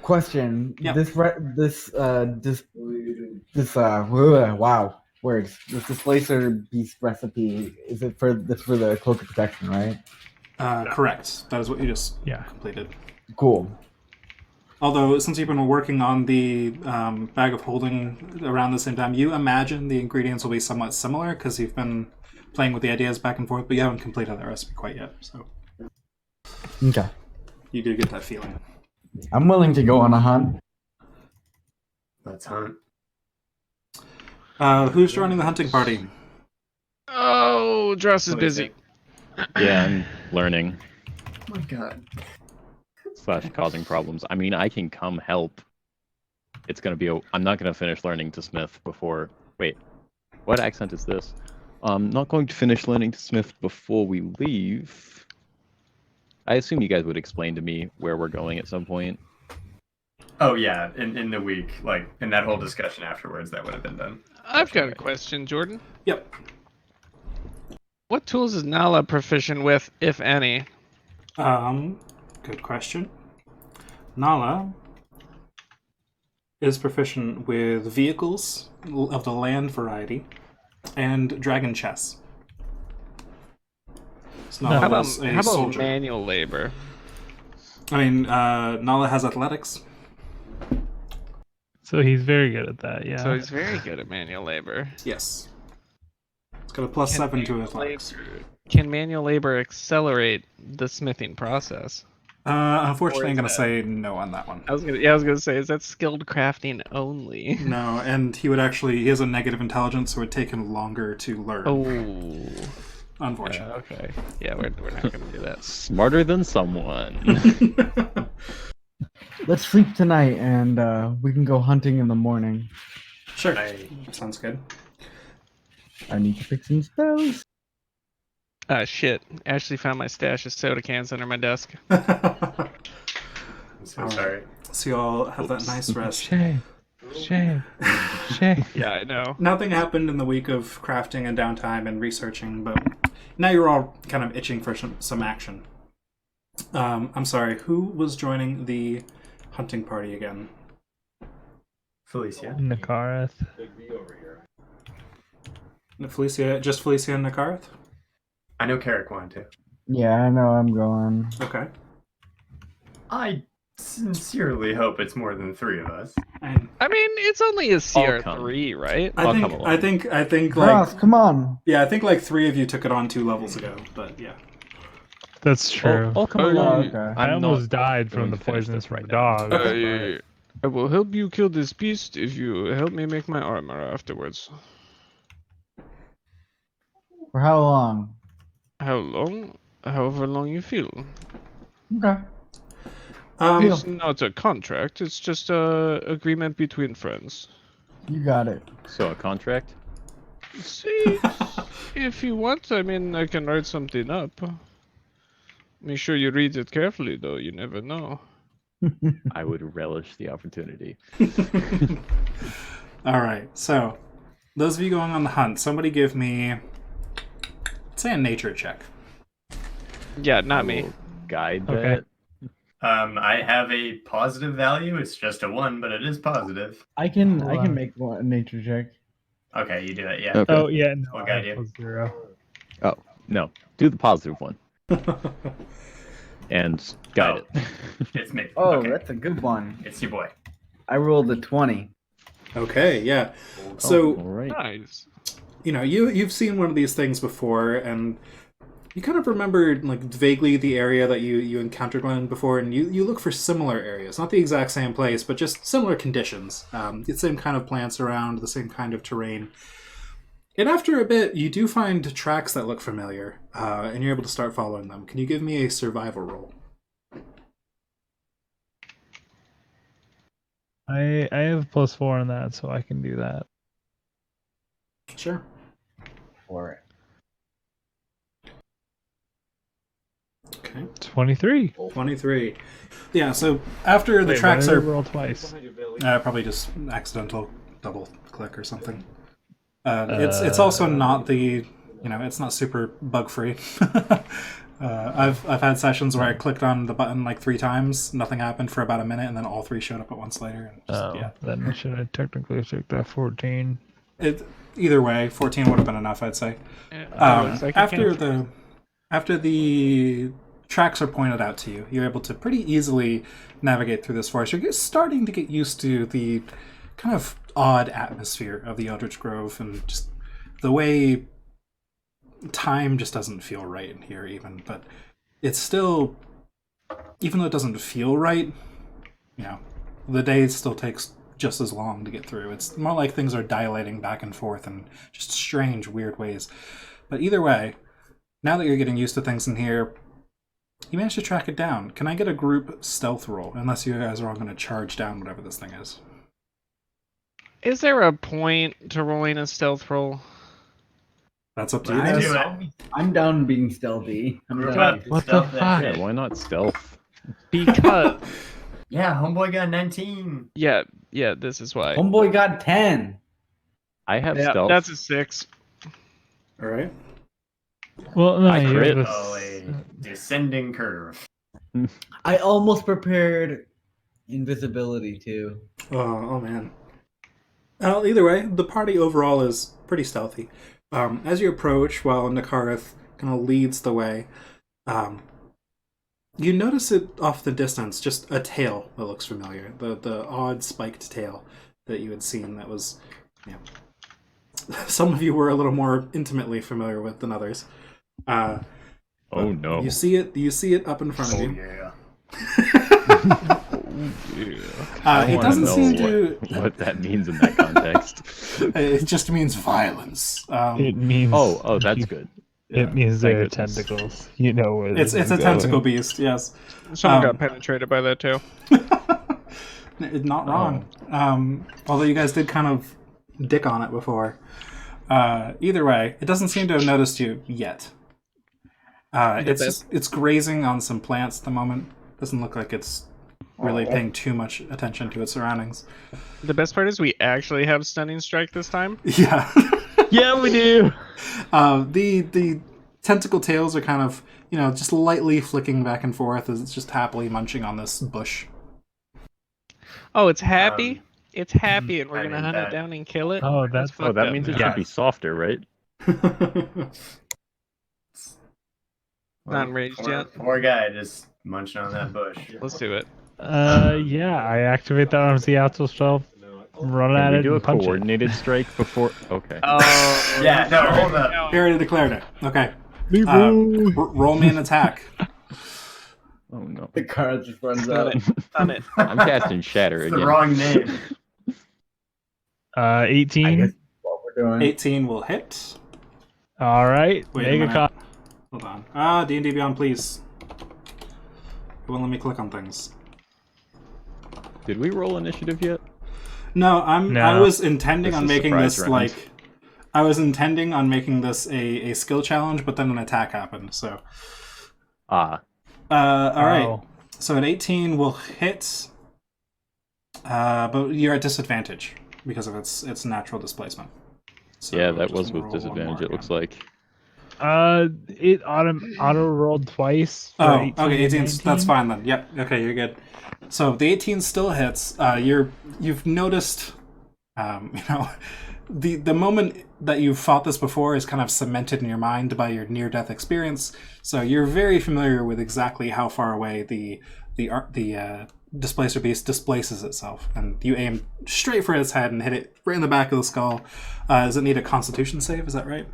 Question. Yeah. Wow, words. This displacer beast recipe, is it for the Cloak of Protection, right? Correct. That is what you just Yeah. completed. Cool. Although, since you've been working on the bag of holding around the same time, you imagine the ingredients will be somewhat similar because you've been playing with the ideas back and forth, but you haven't completed that recipe quite yet. So Okay. you do get that feeling. I'm willing to go on a hunt. Let's hunt. Who's joining the hunting party? Oh, Dross is What busy. Yeah, I'm learning Oh my god. / causing problems. I mean, I can come help. It's gonna be I'm not gonna finish learning to smith before. Wait, what accent is this? I'm not going to finish learning to smith before we leave. I assume you guys would explain to me where we're going at some point. Oh yeah, in the week, like in that whole discussion afterwards, that would have been done. I've got a question, Jordan. Yep. What tools is Nala proficient with, if any? Good question. Nala is proficient with vehicles of the land variety and dragon chess. So How Nala about, was a how about soldier. manual labor? I mean, Nala has athletics. So he's very good at that. Yeah. So he's very good at manual labor. Yes. It's got a +7 to athletics. Can manual labor accelerate the smithing process? Unfortunately, Or I'm is going to that- say no on that one. I was gonna say, is that skilled crafting only? No, and he has a negative intelligence, so it would take him longer to learn. Oh. Unfortunately. Okay. Yeah, we're not gonna do that. Smarter than someone. Let's sleep tonight, and we can go hunting in the morning. Sure. Sounds good. I need to pick some spells. Shit. Ashley found my stash of soda cans under my desk. I'm so Alright. sorry. So you all have that nice rest. Shame. Shame. Shame. Yeah, I know. Nothing happened in the week of crafting and downtime and researching, but now you're all kind of itching for some action. I'm sorry, who was joining the hunting party again? Felicia. Nakarath. Felicia, just Felicia and Nakarth? I know Carrick wanted to. Yeah, I know I'm going. Okay. I sincerely hope it's more than 3 of us. I mean, it's only a I'll come. CR3, right? I'll come along. I think like Ross, come on. yeah, I think like 3 of you took it on 2 levels ago, but yeah. That's true. I'll come Oh, along. okay. I I'm almost not died from going the to finish poisonous this from right the now. dog. I will help you kill this beast if you help me make my armor afterwards. For how long? How long? However long you feel. Okay. It's not a contract, it's just a agreement between friends. You got it. So a contract? See, if you want, I mean, I can write something up. Make sure you read it carefully, though, you never know. I would relish the opportunity. All right. So, those of you going on the hunt, somebody give me, let's say, a nature check. Yeah, I not me. will guide Okay. that. I have a positive value. It's just a 1, but it is positive. I can Hold on. make a nature check. Okay, you do it. Yeah. Okay. Oh yeah, no, What I guy have do you? +0. Oh, no. Do the positive one. And guide it. It's me. Oh, Okay. that's a good one. It's your boy. I rolled a 20. Okay, yeah. So, all right. Nice. you know, you've seen one of these things before, and you kind of remember like vaguely the area that you encountered one before, and you look for similar areas, not the exact same place, but just similar conditions. The same kind of plants around, the same kind of terrain. And after a bit, you do find tracks that look familiar, and you're able to start following them. Can you give me a survival roll? I have +4 on that, so I can do that. Sure. For it. Okay. 23. 23. Yeah, so after the Wait, tracks why did are I roll twice. probably just accidental double click or something. It's also not it's not super bug free. I've had sessions where I clicked on the button like 3 times, nothing happened for about a minute, and then all 3 showed up at once later. And just, yeah. Then I should have technically checked that 14. Either way, 14 would have been enough, I'd say. Looks like After the tracks are pointed out to you, you're able to pretty easily navigate through this forest. You're starting to get used to the kind of odd atmosphere of the Eldritch Grove, and just the way time just doesn't feel right in here even. But it's still, even though it doesn't feel right, the day still takes just as long to get through. It's more like things are dilating back and forth in just strange, weird ways. But either way, now that you're getting used to things in here, you managed to track it down. Can I get a group stealth roll? Unless you guys are all going to charge down whatever this thing is. Is there a point to rolling a stealth roll? That's up to you Let's guys. do it. I'm down being stealthy. I'm Group down. up. What the Stealth that fuck? shit. Yeah, why not stealth? Because Yeah, homeboy got 19. yeah, this is why. Homeboy got 10. I have Yeah, stealth. that's a 6. All right. Well, no, I you crit. have Oh, a descending curve. I almost prepared invisibility too. Oh man. Well, either way, the party overall is pretty stealthy. As you approach, while Nakarth kind of leads the way, you notice it off the distance, just a tail that looks familiar. The odd spiked tail that you had seen that was, some of you were a little more intimately familiar with than others. Oh no. You see it up in front of you. yeah. I It wanna doesn't know seem to. what that means in that context. It just means violence. It means. Oh, that's good. It means Thank there are goodness. tentacles. You know where It's this a is tentacle going. beast. Yes. Someone Um, got penetrated by that tail. Not wrong. Although you guys did kind of dick on it before. Either way, it doesn't seem to have noticed you yet. It's grazing on some plants at the moment. Doesn't look like it's really paying too much attention to its surroundings. The best part is we actually have stunning strike this time. Yeah. Yeah, we do. The tentacle tails are kind of, just lightly flicking back and forth as it's just happily munching on this bush. Oh, it's happy. It's happy, and we're I gonna mean, hunt that- it down and kill it. Oh, that's Oh, that means it Yeah. should be softer, right? Not enraged yet. Poor guy just munching on that bush. Let's do it. Yeah, I activate the arms of the outdoor spell, run Can at we it, do a and punch it. coordinated strike before? Okay. Oh. Yeah, no, hold up. He already declared it. Okay. Leroy. Roll me an attack. Oh no. The card just runs Stun out. it. Stun it. I'm casting Shatter It's the again. wrong name. 18. I guess that's what we're doing. 18 will hit. All right. Wait a Mega minute. con. Hold on. D&D Beyond, please. It won't let me click on things. Did we roll initiative yet? No, I No. was intending This on is making surprise this round. I was intending on making this a skill challenge, but then an attack happened. So, Ah. all right. Oh. So at 18 will hit, but you're at disadvantage because of its natural displacement. So Yeah, that just was with roll one disadvantage, more it looks again. like. It auto rolled twice. For Oh, 18 okay, and 18. That's 19. fine then. Yep. Okay, you're good. So the 18 still hits. You've noticed, the moment that you've fought this before is kind of cemented in your mind by your near-death experience. So you're very familiar with exactly how far away the displacer beast displaces itself, and you aim straight for its head and hit it right in the back of the skull. Does it need a Constitution save? Is that right?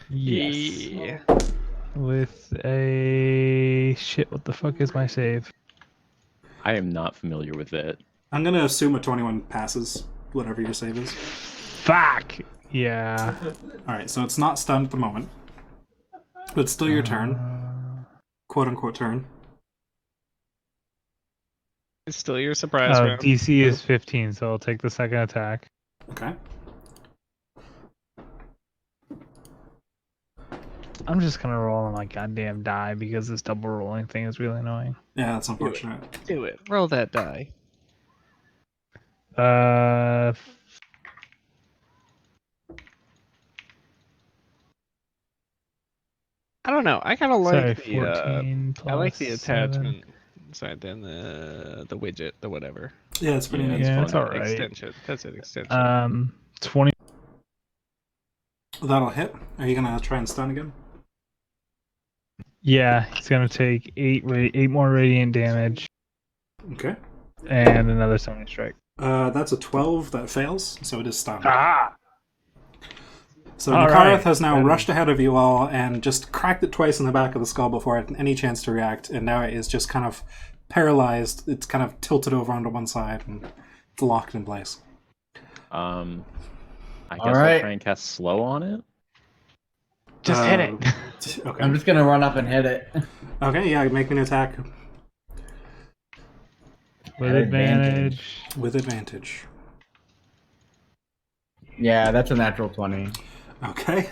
Yes. Yeah. With a shit. What the fuck is my save? I am not familiar with that. I'm gonna assume a 21 passes, whatever your save is. Fuck. Yeah. All right, so it's not stunned at the moment, but it's still your turn, quote unquote turn. It's still your surprise round. DC is 15, so I'll take the second attack. Okay. I'm just gonna roll on my goddamn die because this double rolling thing is really annoying. Yeah, that's unfortunate. Do it. Roll that die. I don't know. I kind of Sorry, like the 14 I like the plus 7. attachment. Sorry, then the widget, the whatever. Yeah, it's pretty Yeah, neat. Yeah, fun. it's alright. Extension. That's an extension. 20. That'll hit. Are you gonna try and stun again? Yeah, he's gonna take 8 more radiant damage Okay. and another summoning strike. That's a 12 that fails, so it is stunned. Ah! So All Nakarath right, has now then. rushed ahead of you all and just cracked it twice in the back of the skull before it had any chance to react, and now it is just kind of paralyzed. It's kind of tilted over onto one side and it's locked in place. I guess All right. I'll try and cast slow on it. Just hit it. Okay. I'm just gonna run up and hit it. Okay, yeah, make me an attack With At advantage. with advantage. Yeah, that's a natural 20. Okay.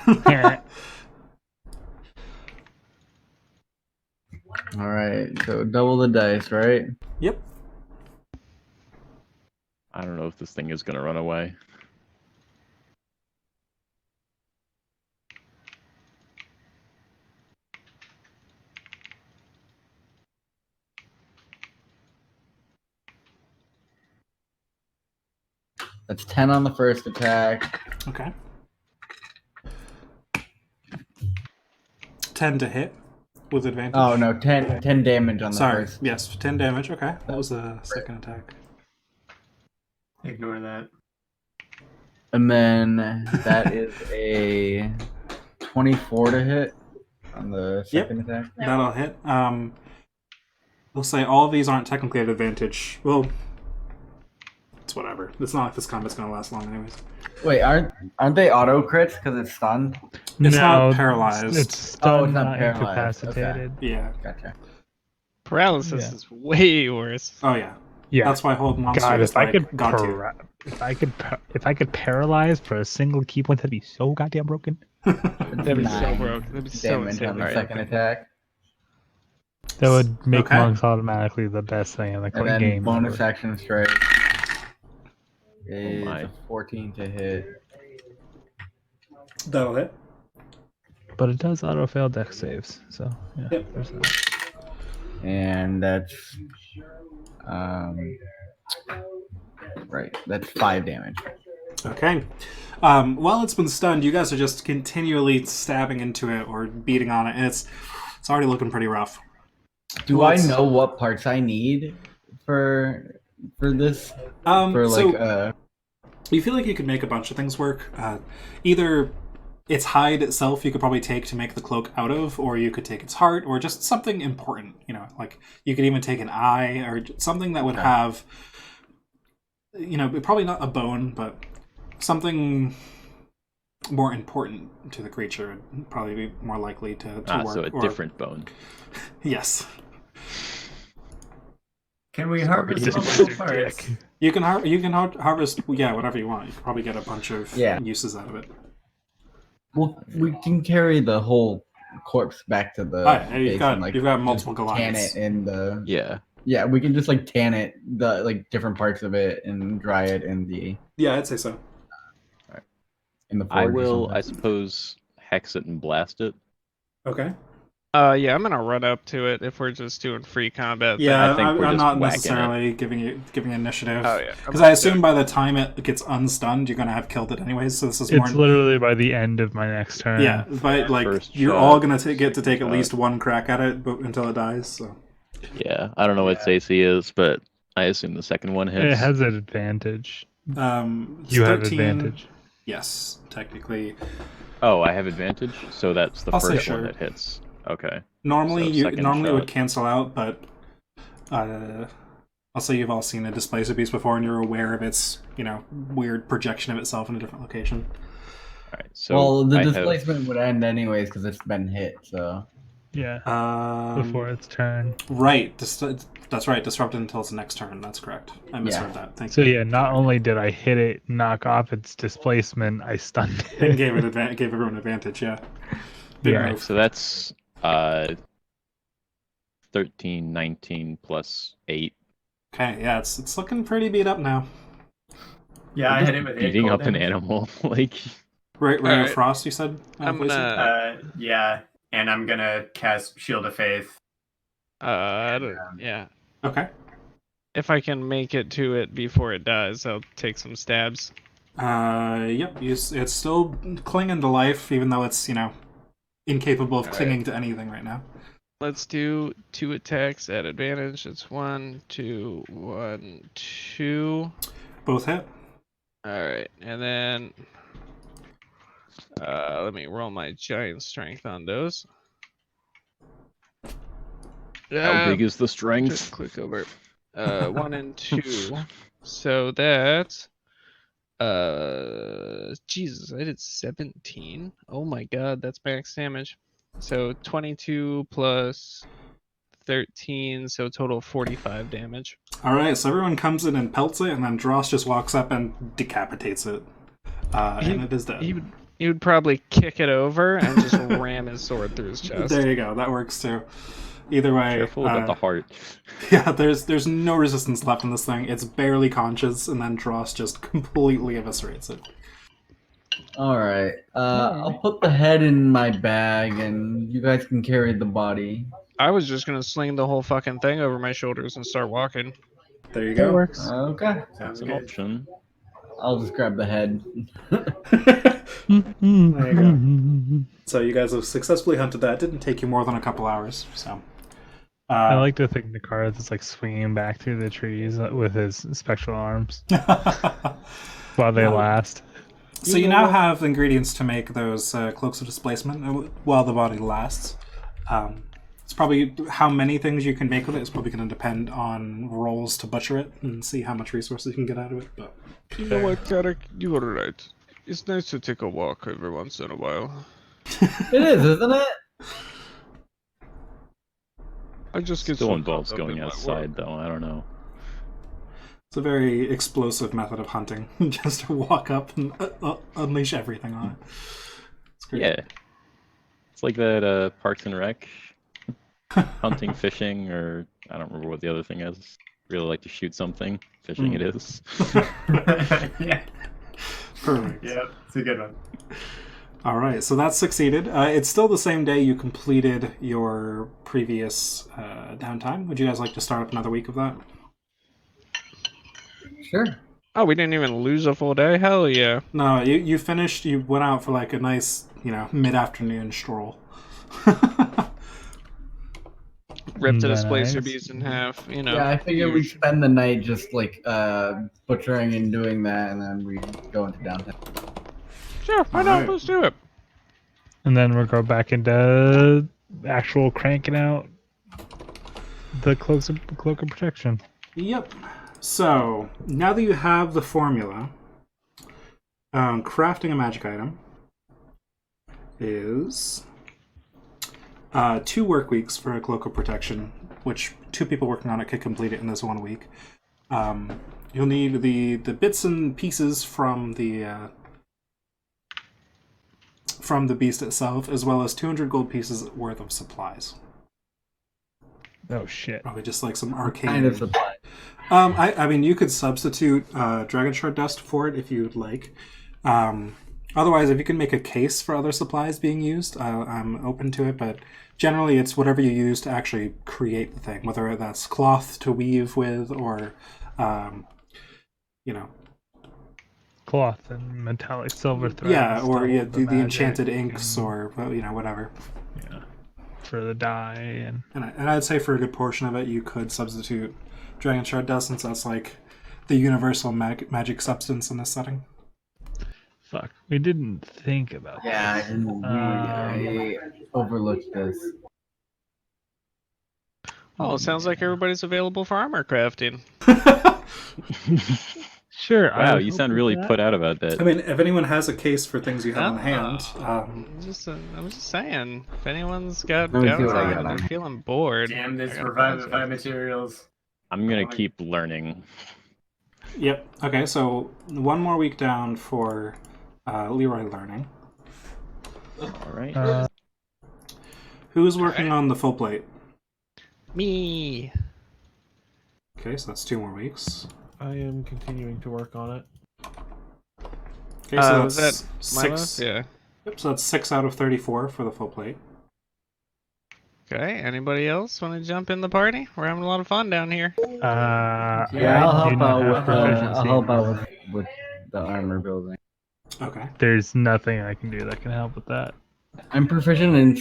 All right, so double the dice, right? Yep. I don't know if this thing is going to run away. That's 10 on the first attack. Okay. 10 to hit with advantage. Oh no, 10 damage on the Sorry. first. Yes, 10 damage. Okay. That was the second attack. Ignore that. And then that is a 24 to hit on the Yep. second attack. That'll hit. We'll say all of these aren't technically at advantage. Well, it's whatever. It's not like this combat's gonna last long anyways. Wait, aren't they auto crits because it's stunned? It's No, not paralyzed. It's stunned, not not paralyzed. incapacitated. Yeah. Gotcha. Paralysis Yeah. is way worse. Oh yeah. Yeah. That's why hold monster God, is if I like could god tier. if I could paralyze for a single key point, that'd be so goddamn broken. That'd be so 9 broke. That'd be so damage insane. on the Alright, second okay. attack. That would make Okay. monks automatically the best thing in the And then game. bonus ever. action strike is my. a 14 to hit. That'll hit. But it does auto fail dex saves, so yeah. Yep. There's that. And that's right. That's 5 damage. Okay. While it's been stunned, you guys are just continually stabbing into it or beating on it, and it's already looking pretty rough. Do Well, I it's- know what parts I need for this? For So you feel like you could make a bunch of things work. Either its hide itself you could probably take to make the cloak out of, or you could take its heart, or just something important. You know, like you could even take an eye or something that would have, you know, probably not a bone, but something more important to the creature would probably be more likely to work. So a different bone. Yes. Can we harvest multiple parts? You can harvest, whatever you want. You can probably get a bunch of uses out of it. Well, we can carry the whole corpse back to the you've base got and, like, you've got multiple just tan Goliaths. it in the Yeah. we can just like tan it different parts of it and dry it in the I'd say so. in the forge I or will, something. I suppose, hex it and blast it. Okay. Yeah, I'm gonna run up to it if we're just doing free combat. Yeah, I think we're I'm just not whacking necessarily giving initiative. Oh, yeah. Because I assume by the time it gets unstunned, you're gonna have killed it anyways. So this is more. It's literally by the end of my next turn. Yeah, but like First you're shot, all gonna get to take at shot. least one crack at it until it dies. So Yeah, I don't know what its AC is, but I assume the second one hits. It has an advantage. it's You have 13. advantage. Yes, technically. Oh, I have advantage, so that's the I'll say first sure. one that hits. Okay. Normally, So you second normally would shot. cancel out, but I'll say you've all seen a Displacer Beast before, and you're aware of its weird projection of itself in a different location. All right. So Well, the I have- displacement would end anyways because it's been hit. So Yeah, Um, before its turn. Right. That's right. Disrupted until its next turn. That's correct. I misheard that. Thank So you. yeah, not only did I hit it, knock off its displacement, I stunned And it. gave everyone advantage. Yeah. Big Yeah. move. So that's 13, 19 plus 8. Okay. Yeah. It's looking pretty beat up now. Yeah, I hit it with 8 Beating cold up an damage. animal. Like, Right. Alright. Frost. You said. I'm Blazer? gonna. Yeah, and I'm gonna cast Shield of Faith. Yeah. Okay. If I can make it to it before it dies, I'll take some stabs. Yep. It's still clinging to life, even though it's incapable of clinging to anything right now. Let's do 2 attacks at advantage. It's 1, 2, 1, 2. Both hit. Alright, and then let me roll my giant strength on those. how big is the Just strength? click over. 1 and 2. So that's Jesus, I did 17. Oh my god, that's max damage. So 22 plus 13, so total 45 damage. All right. So everyone comes in and pelts it, and then Dross just walks up and decapitates it, and it is dead. He would probably kick it over and just ram his sword through his chest. There you go. That works too. Either way, Careful about the heart. yeah, there's no resistance left in this thing. It's barely conscious, and then Dross just completely eviscerates it. all right, I'll put the head in my bag, and you guys can carry the body. I was just gonna sling the whole fucking thing over my shoulders and start walking. There you That go. works. Okay, Sounds That's an good. option. I'll just grab the head. There you go. So you guys have successfully hunted that. Didn't take you more than a couple hours. So. I like to think the card is like swinging back through the trees with his spectral arms while they last. So you now have ingredients to make those cloaks of displacement while the body lasts. It's probably how many things you can make with it is probably going to depend on rolls to butcher it and see how much resources you can get out of it. But You know what, Tarek? You are right. It's nice to take a walk every once in a while. It is, isn't it? I just get Still so involves caught up going in my outside, work. though. I don't know. it's a very explosive method of hunting, just to walk up and unleash everything on it. It's great. Yeah. It's like that Parks and Rec. Hunting, fishing, or I don't remember what the other thing is. Really like to shoot something. Fishing it is. Yeah, Perfect. yeah, it's a good one. All right, so that's succeeded. It's still the same day you completed your previous downtime. Would you guys like to start up another week of that? Sure. Oh, we didn't even lose a full day? Hell yeah. No, you finished. You went out for like a nice, mid-afternoon stroll. Ripped a displacer Nice. beast in half, you know. Yeah, I figure we usual. spend the night just like butchering and doing that, and then we go into downtown. Sure, why not? Alright. Let's do it. And then we'll go back into actual cranking out the cloak of protection. Yep. So now that you have the formula, crafting a magic item is 2 work weeks for a cloak of protection, which 2 people working on it could complete it in this 1 week. You'll need the bits and pieces from the beast itself, as well as 200 gold pieces worth of supplies. Oh shit. Probably just like some arcane. Kind of supply. I mean, you could substitute dragon shard dust for it if you'd like. Otherwise, if you can make a case for other supplies being used, I'm open to it. But generally, it's whatever you use to actually create the thing, whether that's cloth to weave with or, Cloth and metallic silver thread. yeah, or stuff, the magic enchanted inks and, or whatever. yeah, for the dye and And I'd say for a good portion of it, you could substitute dragon shard dust, since that's like the universal magic substance in this setting. fuck. We didn't think about that. Yeah, I didn't. I overlooked this. Oh, it sounds like everybody's available for armor crafting. Sure. I Wow, would you help sound with really that. put out about that. I mean, if anyone has a case for things you have on hand, I'm just saying, if anyone's got Let me see what I downtime got and on. they're feeling bored. Damn this I got revivify projects. materials. I'm gonna keep learning. Yep. Okay, so 1 more week down for Leroy learning. All right. Who's working on the full plate? Me. Okay, so that's 2 more weeks. I am continuing to work on it. Okay, so Was that's that Milo? 6. Yeah. Yep, so that's 6 out of 34 for the full plate. Okay. Anybody else want to jump in the party? We're having a lot of fun down here. Yeah, Yeah, I'll I do help not out have with proficiency I'll help in out armor. with the armor building. Okay. There's nothing I can do that can help with that. I'm proficient in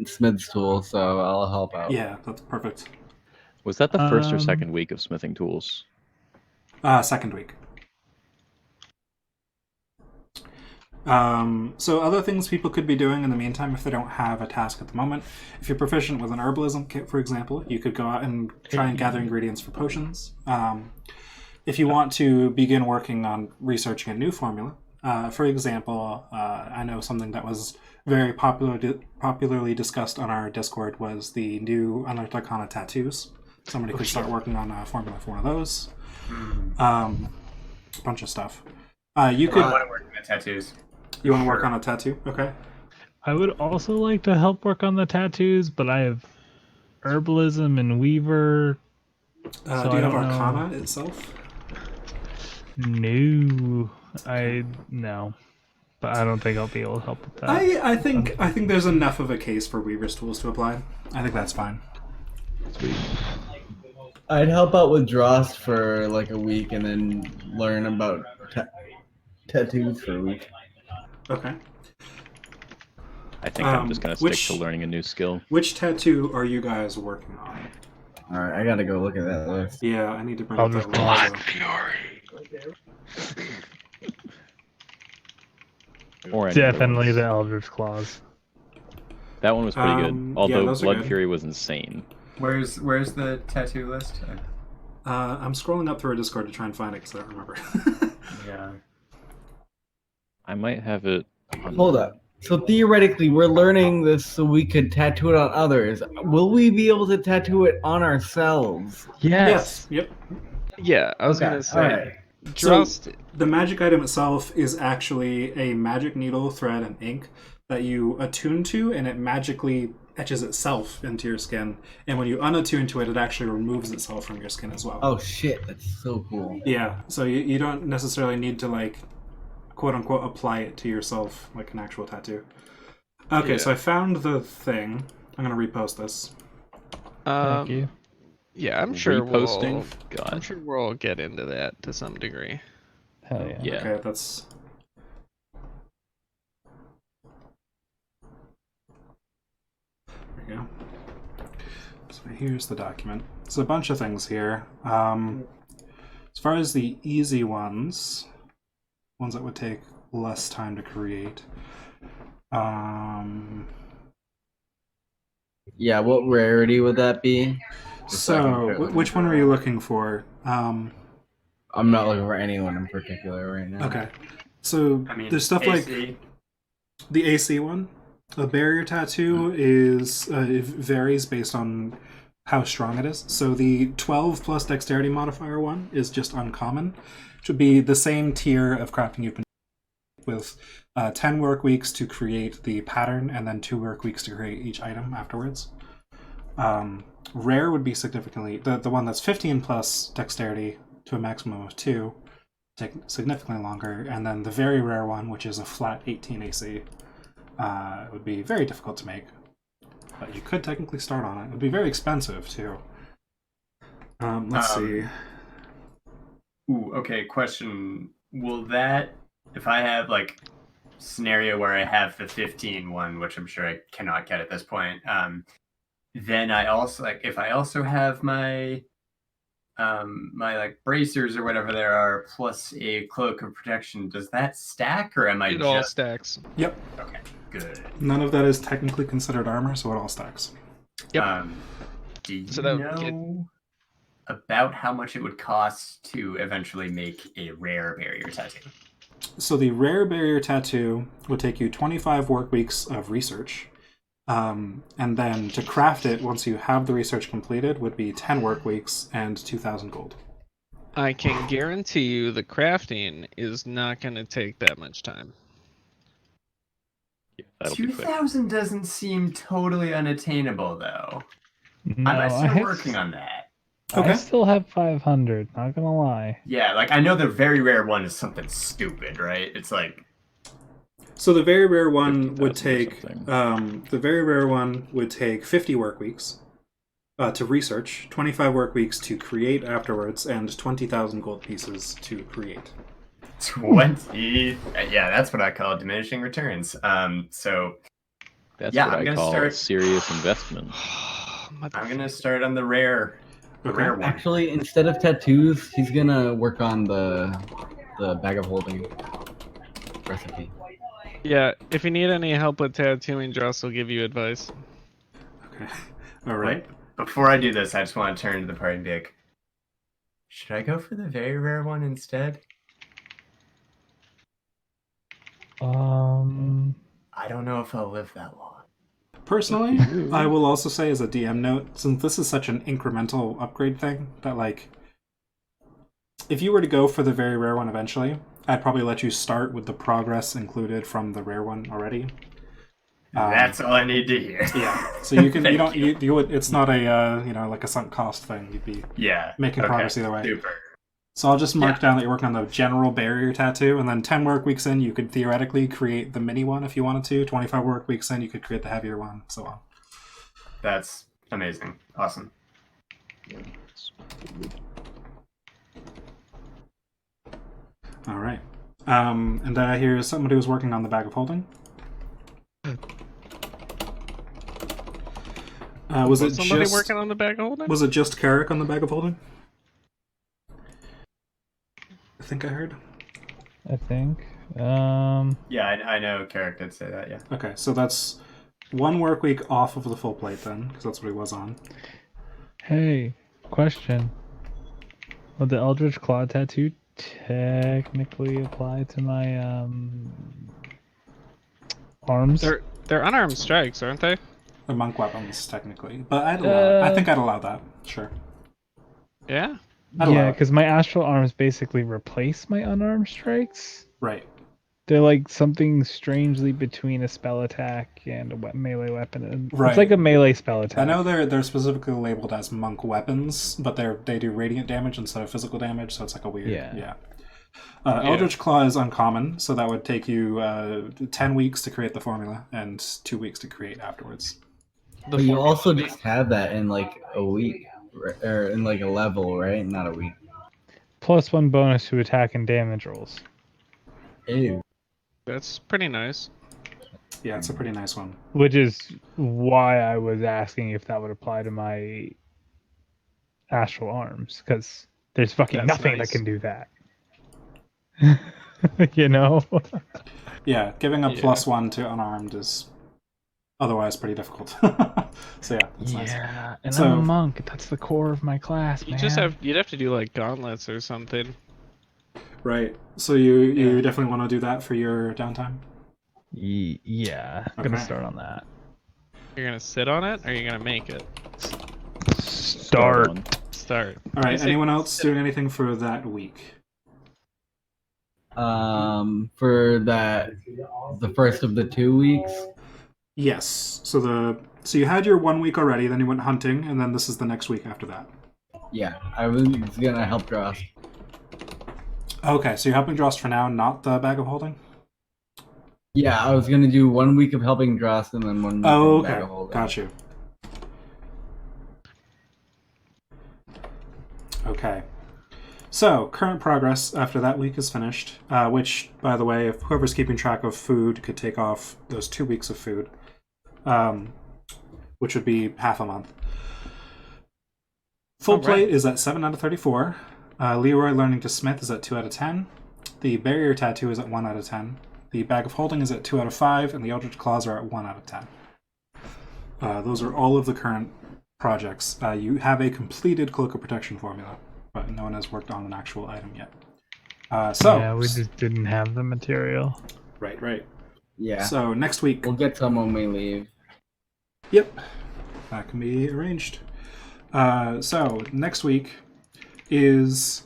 Smith's tool, so I'll help out. Yeah, that's perfect. Was that the first or Um, second week of smithing tools? Second week. So other things people could be doing in the meantime if they don't have a task at the moment. If you're proficient with an herbalism kit, for example, you could go out and try and gather ingredients for potions. If you want to begin working on researching a new formula, for example, I know something that was very popularly discussed on our Discord was the new Unearthed Arcana tattoos. Somebody could start working on a formula for one of those. A bunch of stuff. You could. I want to work on the tattoos. You want to work on a tattoo? Okay. I would also like to help work on the tattoos, but I have herbalism and weaver. So Do you I have don't know. Arcana itself? No, no, but I don't think I'll be able to help with that. I think there's enough of a case for Weaver's tools to apply. I think that's fine. Sweet. I'd help out with Drost for like a week and then learn about tattoos for a week. Okay. I think I'm just gonna which- stick to learning a new skill. Which tattoo are you guys working on? All right, I gotta go look at that list. Yeah, I need to bring I'll up just that go. Or any Definitely others. the Eldritch Claws. That one was pretty good. Yeah, Although those are Blood good. Fury was insane. Where's the tattoo list? I'm scrolling up through our Discord to try and find it because I don't remember. Yeah. I might have it. Hold up. So theoretically, we're learning this so we could tattoo it on others. Will we be able to tattoo it on ourselves? Yes. Yep. Yeah, I was gonna say. Alright. Just The magic item itself is actually a magic needle, thread, and ink that you attune to, and it magically etches itself into your skin. And when you unattune to it, it actually removes itself from your skin as well. Oh shit, that's so cool. Yeah, so you don't necessarily need to, like, quote-unquote, apply it to yourself like an actual tattoo. Okay, Yeah. so I found the thing. I'm going to repost this. Thank you. Yeah, I'm sure Reposting? I'm God. sure we'll get into that to some degree. Hell yeah. Yeah. Okay, that's. There we go. So here's the document. There's a bunch of things here. As far as the easy ones that would take less time to create. Yeah, what rarity would that be? Just so I can So, put it in which one were you looking for? I'm not looking for anyone in particular right now. Okay. So, I mean, there's stuff AC. like the AC one. A barrier tattoo is it varies based on how strong it is. So the 12 plus dexterity modifier one is just uncommon, which would be the same tier of crafting you've been with 10 work weeks to create the pattern and then 2 work weeks to create each item afterwards. Rare would be significantly the one that's 15 plus dexterity to a maximum of 2, take significantly longer, and then the very rare one, which is a flat 18 AC, would be very difficult to make. But you could technically start on it. It would be very expensive too. Let's see. Ooh, okay, question. Will that, if I have like scenario where I have the 15 one, which I'm sure I cannot get at this point, then I also like if I also have my my like bracers or whatever there are plus a cloak of protection, does that stack or am I It just all stacks. Yep. okay? Good. None of that is technically considered armor, so it all stacks. Yep. Do you So that would get- know about how much it would cost to eventually make a rare barrier tattoo? So the rare barrier tattoo would take you 25 work weeks of research. And then to craft it, once you have the research completed, would be 10 work weeks and 2,000 gold. I can guarantee you the crafting is not going to take that much time. Yeah, that'll be quick. 2,000 doesn't seem totally unattainable, though. No, I'm I still have, working on that. Okay. I still have 500. Not gonna lie. Yeah, like I know the very rare one is something stupid, right? It's like So the very rare one 50,000 would or take something. 50 work weeks to research, 25 work weeks to create afterwards, and 20,000 gold pieces to create. 20. Yeah, that's what I call diminishing returns. So That's yeah, what I'm I gonna call start- serious investment. I'm gonna start on the rare one. Actually, instead of tattoos, he's gonna work on the bag of holding recipe. Yeah, if you need any help with tattooing, Joss will give you advice. Okay. All right. Wait, before I do this, I just want to turn to the party and be like, should I go for the very rare one instead? I don't know if I'll live that long. Personally, I will also say as a DM note, since this is such an incremental upgrade thing, that like, if you were to go for the very rare one eventually, I'd probably let you start with the progress included from the rare one already. That's all I need to hear. Yeah. So you can you Thank don't you. you would it's not a like a sunk cost thing. You'd be Yeah. making okay, progress either way. Super. So I'll just mark Yeah. down that you're working on the general barrier tattoo, and then 10 work weeks in, you could theoretically create the mini one if you wanted to. 25 work weeks in, you could create the heavier one, so on. That's amazing. Awesome. All right. And here's somebody who's working on the bag of holding. Was it somebody just working on the bag of holding? Was it just Carrick on the bag of holding? I think I heard. I think. Yeah, I know Carrick did say that, yeah. Okay, so that's 1 work week off of the full plate then, because that's what he was on. Hey, question. Would the Eldritch Claw tattoo technically apply to my arms? They're unarmed strikes, aren't they? The monk weapons, technically, but I think I'd allow that. Sure. Yeah. I'd allow Yeah, it. because my astral arms basically replace my unarmed strikes. Right. They're like something strangely between a spell attack and a melee weapon. Right. It's like a melee spell attack. I know they're specifically labeled as monk weapons, but they do radiant damage instead of physical damage, so it's like a weird Yeah. Eldritch Claw is uncommon, so that would take you 10 weeks to create the formula and 2 weeks to create afterwards. But you also just have that in like a week, or in like a level, right? Not a week. +1 bonus to attack and damage rolls. Ew. That's pretty nice. Yeah, it's a pretty nice one. Which is why I was asking if that would apply to my astral arms, because there's fucking That's nothing nice. that can do that. You know? Yeah, giving a Yeah. +1 to unarmed is otherwise pretty difficult. So yeah, it's nice. Yeah, and So- I'm a monk. That's the core of my class, You man. just you'd have to do like gauntlets or something. Right. So you Yeah. definitely want to do that for your downtime? Yeah, I'm gonna Okay. start on that. You're gonna sit on it, or you're gonna make it? Start. on. Start. All right. I say Anyone else sit. doing anything for that week? For the first of the 2 weeks. Yes. So you had your 1 week already, then you went hunting, and then this is the next week after that. Yeah, I was gonna help Dross. Okay, so you're helping Drost for now, not the bag of holding? Yeah, I was gonna do 1 week of helping Dross and then 1 week Oh, of Bag okay. of Holding. Got you. Okay. So, current progress after that week is finished, which, by the way, if whoever's keeping track of food could take off those 2 weeks of food, which would be half a month. Full Alright. plate is at 7 out of 34. Leroy learning to smith is at 2 out of 10. The barrier tattoo is at 1 out of 10. The bag of holding is at 2 out of 5, and the eldritch claws are at 1 out of 10. Those are all of the current projects. You have a completed cloak of protection formula, but no one has worked on an actual item yet. Yeah, we just didn't have the material. Right. Yeah, So next week, we'll get some when we leave. yep, that can be arranged. So next week is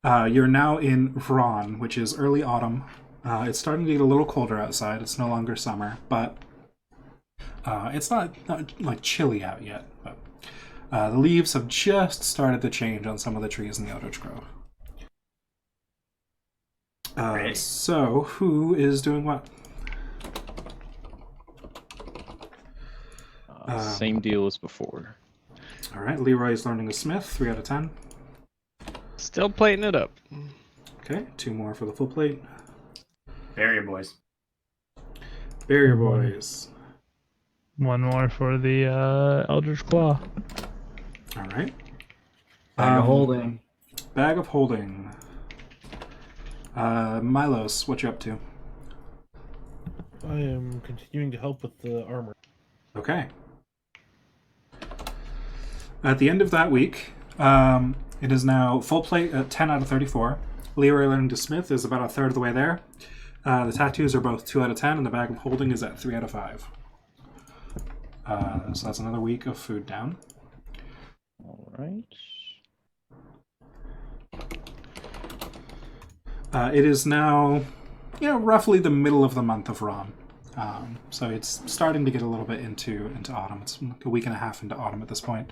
you're now in Vron, which is early autumn. It's starting to get a little colder outside. It's no longer summer, but it's not like chilly out yet. But the leaves have just started to change on some of the trees in the Eldritch Grove. So who is doing what? Same deal as before. All right, Leroy's learning a smith, 3 out of 10. Still plating it up. Okay, 2 more for the full plate. Barrier boys. Barrier boys. 1 more for the Eldritch Claw. All right. Bag of Holding. Bag of holding. Milos, what you up to? I am continuing to help with the armor. Okay. At the end of that week, it is now full plate at 10 out of 34. Leroy learning to smith is about a third of the way there. The tattoos are both 2 out of 10, and the bag of holding is at 3 out of 5. So that's another week of food down. All right. It is now, roughly the middle of the month of Ram. So it's starting to get a little bit into autumn. It's like a week and a half into autumn at this point.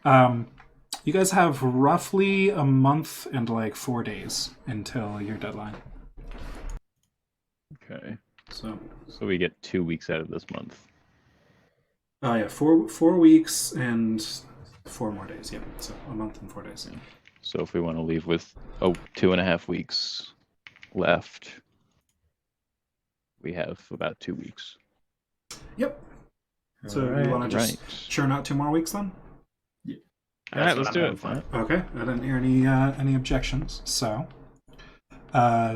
You guys have roughly a month and like 4 days until your deadline. Okay. So, So we get 2 weeks out of this month. yeah, 4 weeks and 4 more days. Yeah, so a month and 4 days. So if we want to leave with 2.5 weeks left, we have about 2 weeks. Yep. So Alright. you want to just Right. churn out 2 more weeks then? All right, That's let's what do I'm it. going for. Okay, I didn't hear any objections. So,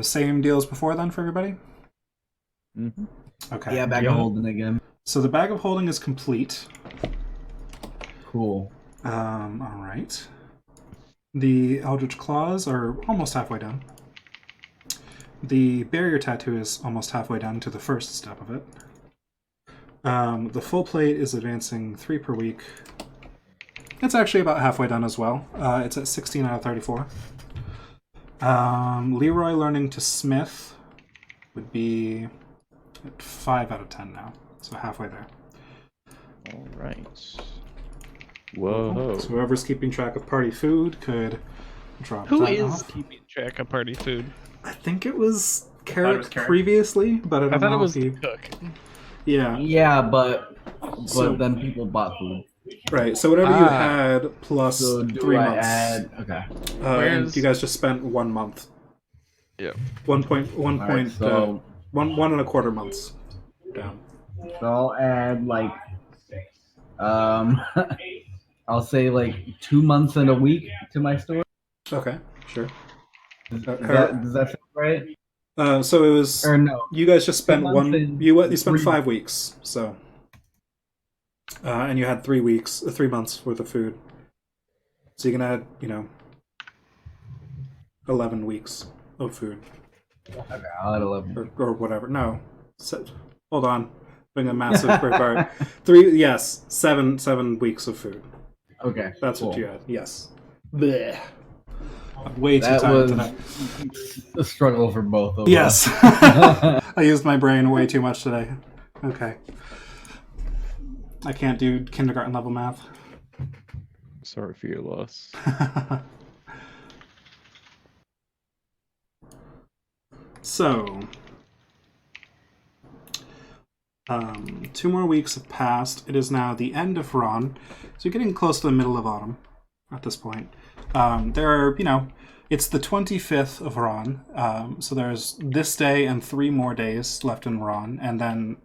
same deal as before then for everybody? Mm-hmm. Okay. Yeah, Bag of Holding again. So the bag of holding is complete. Cool. All right. The Eldritch Claws are almost halfway done. The barrier tattoo is almost halfway done to the first step of it. The full plate is advancing 3 per week. It's actually about halfway done as well. It's at 16 out of 34. Leroy learning to smith would be at 5 out of 10 now. So halfway there. All right. Whoa. So whoever's keeping track of party food could drop Who that is off. keeping track of party food? I think it was it Carrot was Carrot. previously, but I I don't thought know it was if he... the cook. Yeah. Yeah, but So- then people bought food. Right. So whatever you Ah. had plus So do 3 I months. add? Okay. And Where's- you guys just spent 1 month. Yep. 1 All point. right, so 1.25 months down. so I'll add like I'll say like 2 months and a week to my story. Okay. Sure. Does that sound right? So it was. Or no? You guys just spent 2 months one. and You spent 3 5 weeks. So. And you had 3 months worth of food. So you can add, 11 weeks of food. Okay, I'll add 11. Or whatever. No. Hold on. Doing a massive part. 7 weeks of food. Okay, That's what cool. you had. Yes. Blech. Way too That tired was tonight. a struggle for both of Yes. us. I used my brain way too much today. Okay. I can't do kindergarten level math. Sorry for your loss. So, 2 more weeks have passed. It is now the end of Ron, so you're getting close to the middle of autumn at this point. There are, it's the 25th of Ron, so there's this day and 3 more days left in Ron, and then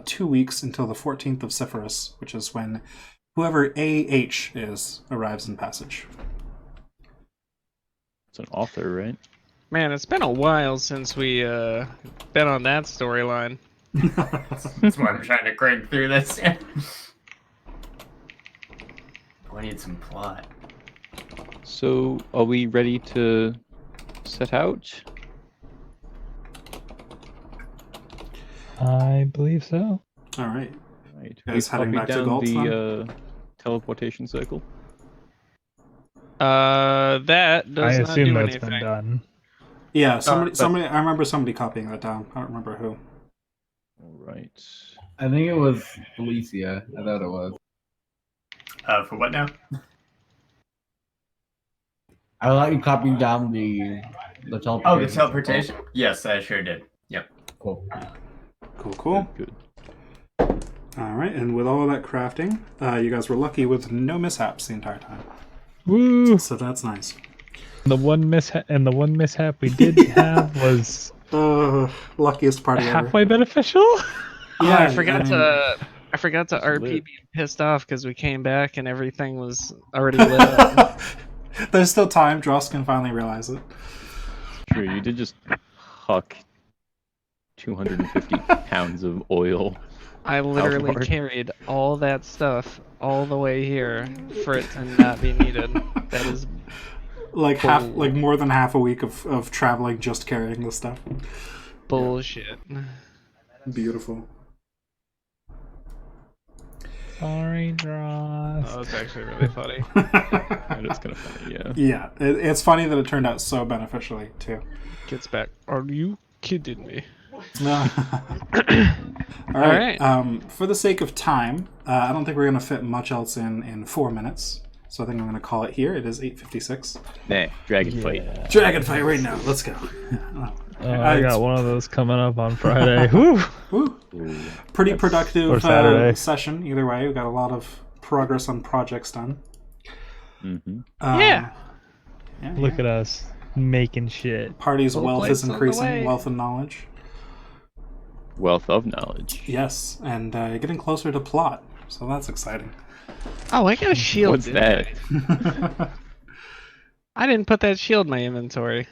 2 weeks until the 14th of Cypherus, which is when whoever AH is arrives in passage. It's an author, right? Man, it's been a while since we been on that storyline. That's why I'm trying to crank through this. I need some plot. So, are we ready to set out? I believe so. All right. Right. Guys heading copied back to down Galt's the teleportation circle. That does I not assume do that's anything. been done. Yeah, but- somebody. I remember somebody copying that down. I don't remember who. All right. I think it was Felicia. I thought it was. For what now? I thought you copied down the teleportation. Oh, the teleportation? Yes, I sure did. Yep. Cool. Cool. Good. All right, and with all of that crafting, you guys were lucky with no mishaps the entire time. Woo! So that's nice. The one mishap we did have was Luckiest party ever. halfway beneficial. Yeah, I forgot to RP lit. being pissed off because we came back and everything was already lit up. There's still time. Dross can finally realize it. True, you did just huck 250 pounds of oil. I literally hard? carried all that stuff all the way here for it to not be needed. That is Like more than half a week of traveling just carrying this stuff. bullshit. Beautiful. Sorry, Dross. That was actually really funny. That is kind of funny, yeah. Yeah, it's funny that it turned out so beneficially too. Gets back. Are you kidding me? No. All right. For the sake of time, I don't think we're going to fit much else in 4 minutes. So I think I'm going to call it here. It is 8:56. Nah, dragon fight. Dragon fight right now. Let's go. I got one of those coming up on Friday. Woo! Woo. Pretty productive or Saturday. session. Either way, we got a lot of progress on projects done. Mm-hmm. Yeah. Look at us making shit. Party's Full wealth plates is on the increasing. way. Wealth and knowledge. Wealth of knowledge. Yes, and you're getting closer to plot. So that's exciting. Oh, I got a shield. What's didn't that? I? I didn't put that shield in my inventory.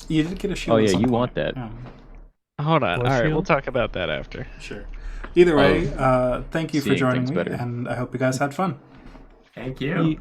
You did get a shield. Oh at yeah, some you point. want that. Yeah. Hold on. What All right, shield? we'll talk about that after. Sure. Either way, thank you for Seeing joining things me, better. and I hope you guys had fun. Thank you.